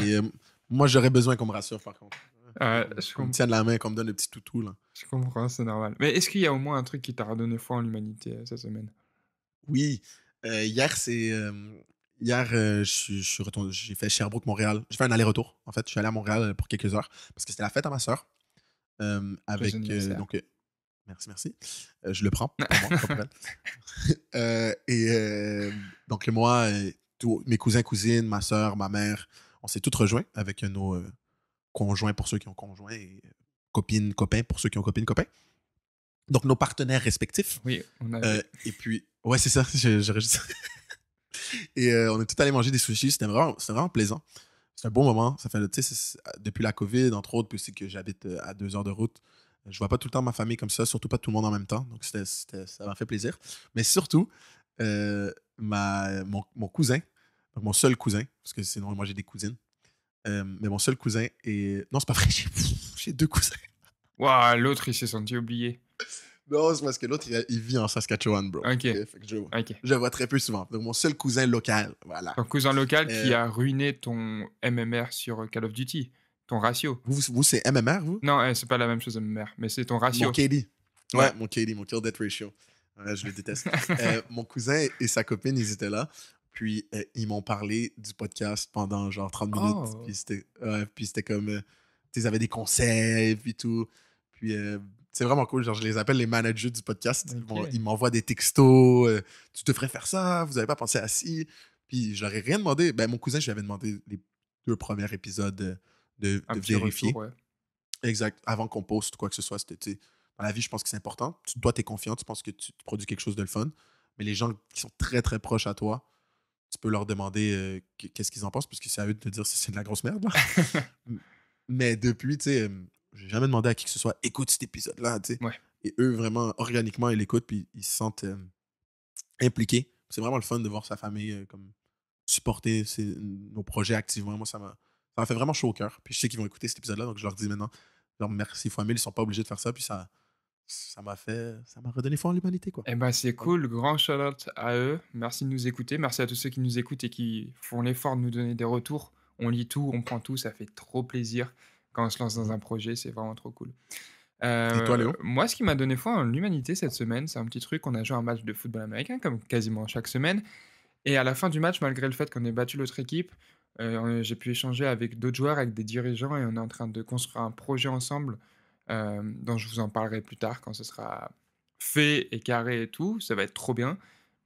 Et moi, j'aurais besoin qu'on me rassure, par contre. Qu'on me tienne la main, qu'on me donne le petit toutou, là. Je comprends, c'est normal. Mais est-ce qu'il y a au moins un truc qui t'a redonné foi en l'humanité cette semaine? Oui. Hier, je suis retourné, j'ai fait Sherbrooke-Montréal. J'ai fait un aller-retour, en fait. Je suis allé à Montréal pour quelques heures parce que c'était la fête à ma soeur. Avec, anniversaire. donc, merci. Je le prends pour moi, pas pour elle. Donc, moi, mes cousins, cousines, ma soeur, ma mère, on s'est tous rejoints avec nos conjoints pour ceux qui ont conjoints et copines, copains pour ceux qui ont copines, copains. Donc, nos partenaires respectifs. Oui, on a. Et puis, ouais, c'est ça. J'aurais juste... Et on est tous allés manger des sushis. C'était vraiment plaisant. C'est un bon moment. Ça fait, tu sais, depuis la COVID, entre autres, puis aussi que j'habite à 2 heures de route. Je vois pas tout le temps ma famille comme ça, surtout pas tout le monde en même temps. Donc, ça m'a fait plaisir. Mais surtout, mon cousin, donc mon seul cousin, parce que sinon, moi, j'ai des cousines. Mais mon seul cousin est... Non, c'est pas vrai. J'ai 2 cousins. Waouh, l'autre, il s'est senti oublié. Non, c'est parce que l'autre, il vit en Saskatchewan, bro. Ok. Fait que je Ok. le vois très peu souvent. Donc, mon seul cousin local, voilà. Ton cousin local qui a ruiné ton MMR sur Call of Duty. Ton ratio. Vous c'est MMR, vous? Non, c'est pas la même chose MMR, mais c'est ton ratio. Mon KD. Ouais. Ouais, mon KD, mon Kill Death Ratio. Je le déteste. Mon cousin et sa copine, ils étaient là. Puis, ils m'ont parlé du podcast pendant genre 30 minutes. Oh. Puis c'était comme... tu sais, ils avaient des conseils, puis tout. Puis, c'est vraiment cool. Genre, je les appelle les managers du podcast. Ok. Ils m'envoient des textos. Tu devrais faire ça. Vous n'avez pas pensé à ci. Puis, je leur ai rien demandé. Ben, mon cousin, je lui avais demandé les 2 premiers épisodes de Un petit vérifier. retour, ouais. Exact. Avant qu'on poste quoi que ce soit, c'était, tu sais, dans la vie, je pense que c'est important. Toi, tu es confiant, tu penses que tu produis quelque chose de le fun. Mais les gens qui sont très, très proches à toi, tu peux leur demander qu'est-ce qu'ils en pensent, parce que c'est à eux de te dire si c'est de la grosse merde. Là. Mais depuis, tu sais, j'ai jamais demandé à qui que ce soit, écoute cet épisode-là, tu sais. Ouais. Et eux, vraiment, organiquement, ils l'écoutent, puis ils se sentent impliqués. C'est vraiment le fun de voir sa famille comme supporter nos projets activement. Moi, ça m'a fait vraiment chaud au cœur. Puis je sais qu'ils vont écouter cet épisode-là, donc je leur dis maintenant, genre, merci fois mille, ils sont pas obligés de faire ça, puis ça ça m'a redonné foi en l'humanité, quoi. Eh ben, c'est cool, grand shout-out à eux. Merci de nous écouter. Merci à tous ceux qui nous écoutent et qui font l'effort de nous donner des retours. On lit tout, on prend tout, ça fait trop plaisir quand on se lance dans un projet, c'est vraiment trop cool. Et toi, Léo? Moi, ce qui m'a donné foi en l'humanité cette semaine, c'est un petit truc. On a joué un match de football américain, comme quasiment chaque semaine. Et à la fin du match, malgré le fait qu'on ait battu l'autre équipe, j'ai pu échanger avec d'autres joueurs, avec des dirigeants, et on est en train de construire un projet ensemble, dont je vous en parlerai plus tard quand ce sera fait et carré et tout. Ça va être trop bien.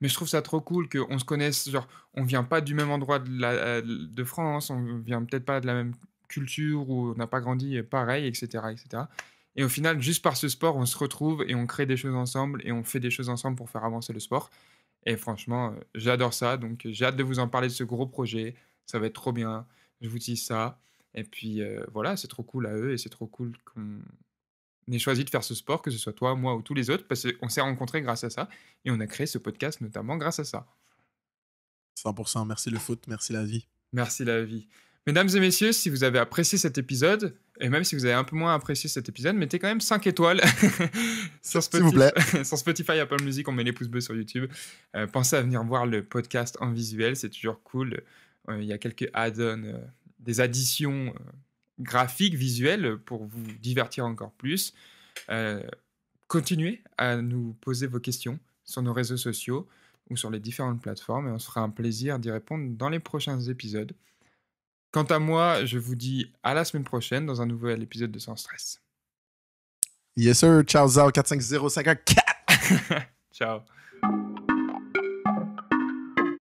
Mais je trouve ça trop cool qu'on se connaisse. Genre, on vient pas du même endroit de France, on vient peut-être pas de la même culture, ou on n'a pas grandi pareil, etc., etc. Et au final, juste par ce sport, on se retrouve et on crée des choses ensemble et on fait des choses ensemble pour faire avancer le sport. Et franchement, j'adore ça. Donc, j'ai hâte de vous en parler de ce gros projet. Ça va être trop bien. Je vous dis ça. Et puis, voilà, c'est trop cool à eux et c'est trop cool qu'on ait choisi de faire ce sport, que ce soit toi, moi ou tous les autres, parce qu'on s'est rencontrés grâce à ça et on a créé ce podcast notamment grâce à ça. 100%. Merci le foot, merci la vie. Merci la vie. Mesdames et messieurs, si vous avez apprécié cet épisode, et même si vous avez un peu moins apprécié cet épisode, mettez quand même 5 étoiles sur S'il vous plaît. sur Spotify, Apple Music, on met les pouces bleus sur YouTube. Pensez à venir voir le podcast en visuel, c'est toujours cool. Il y a quelques add-ons, des additions graphiques, visuelles, pour vous divertir encore plus. Continuez à nous poser vos questions sur nos réseaux sociaux ou sur les différentes plateformes, et on se fera un plaisir d'y répondre dans les prochains épisodes. Quant à moi, je vous dis à la semaine prochaine dans un nouvel épisode de Sans Stress. Yes sir, ciao Zao 45054. Ciao.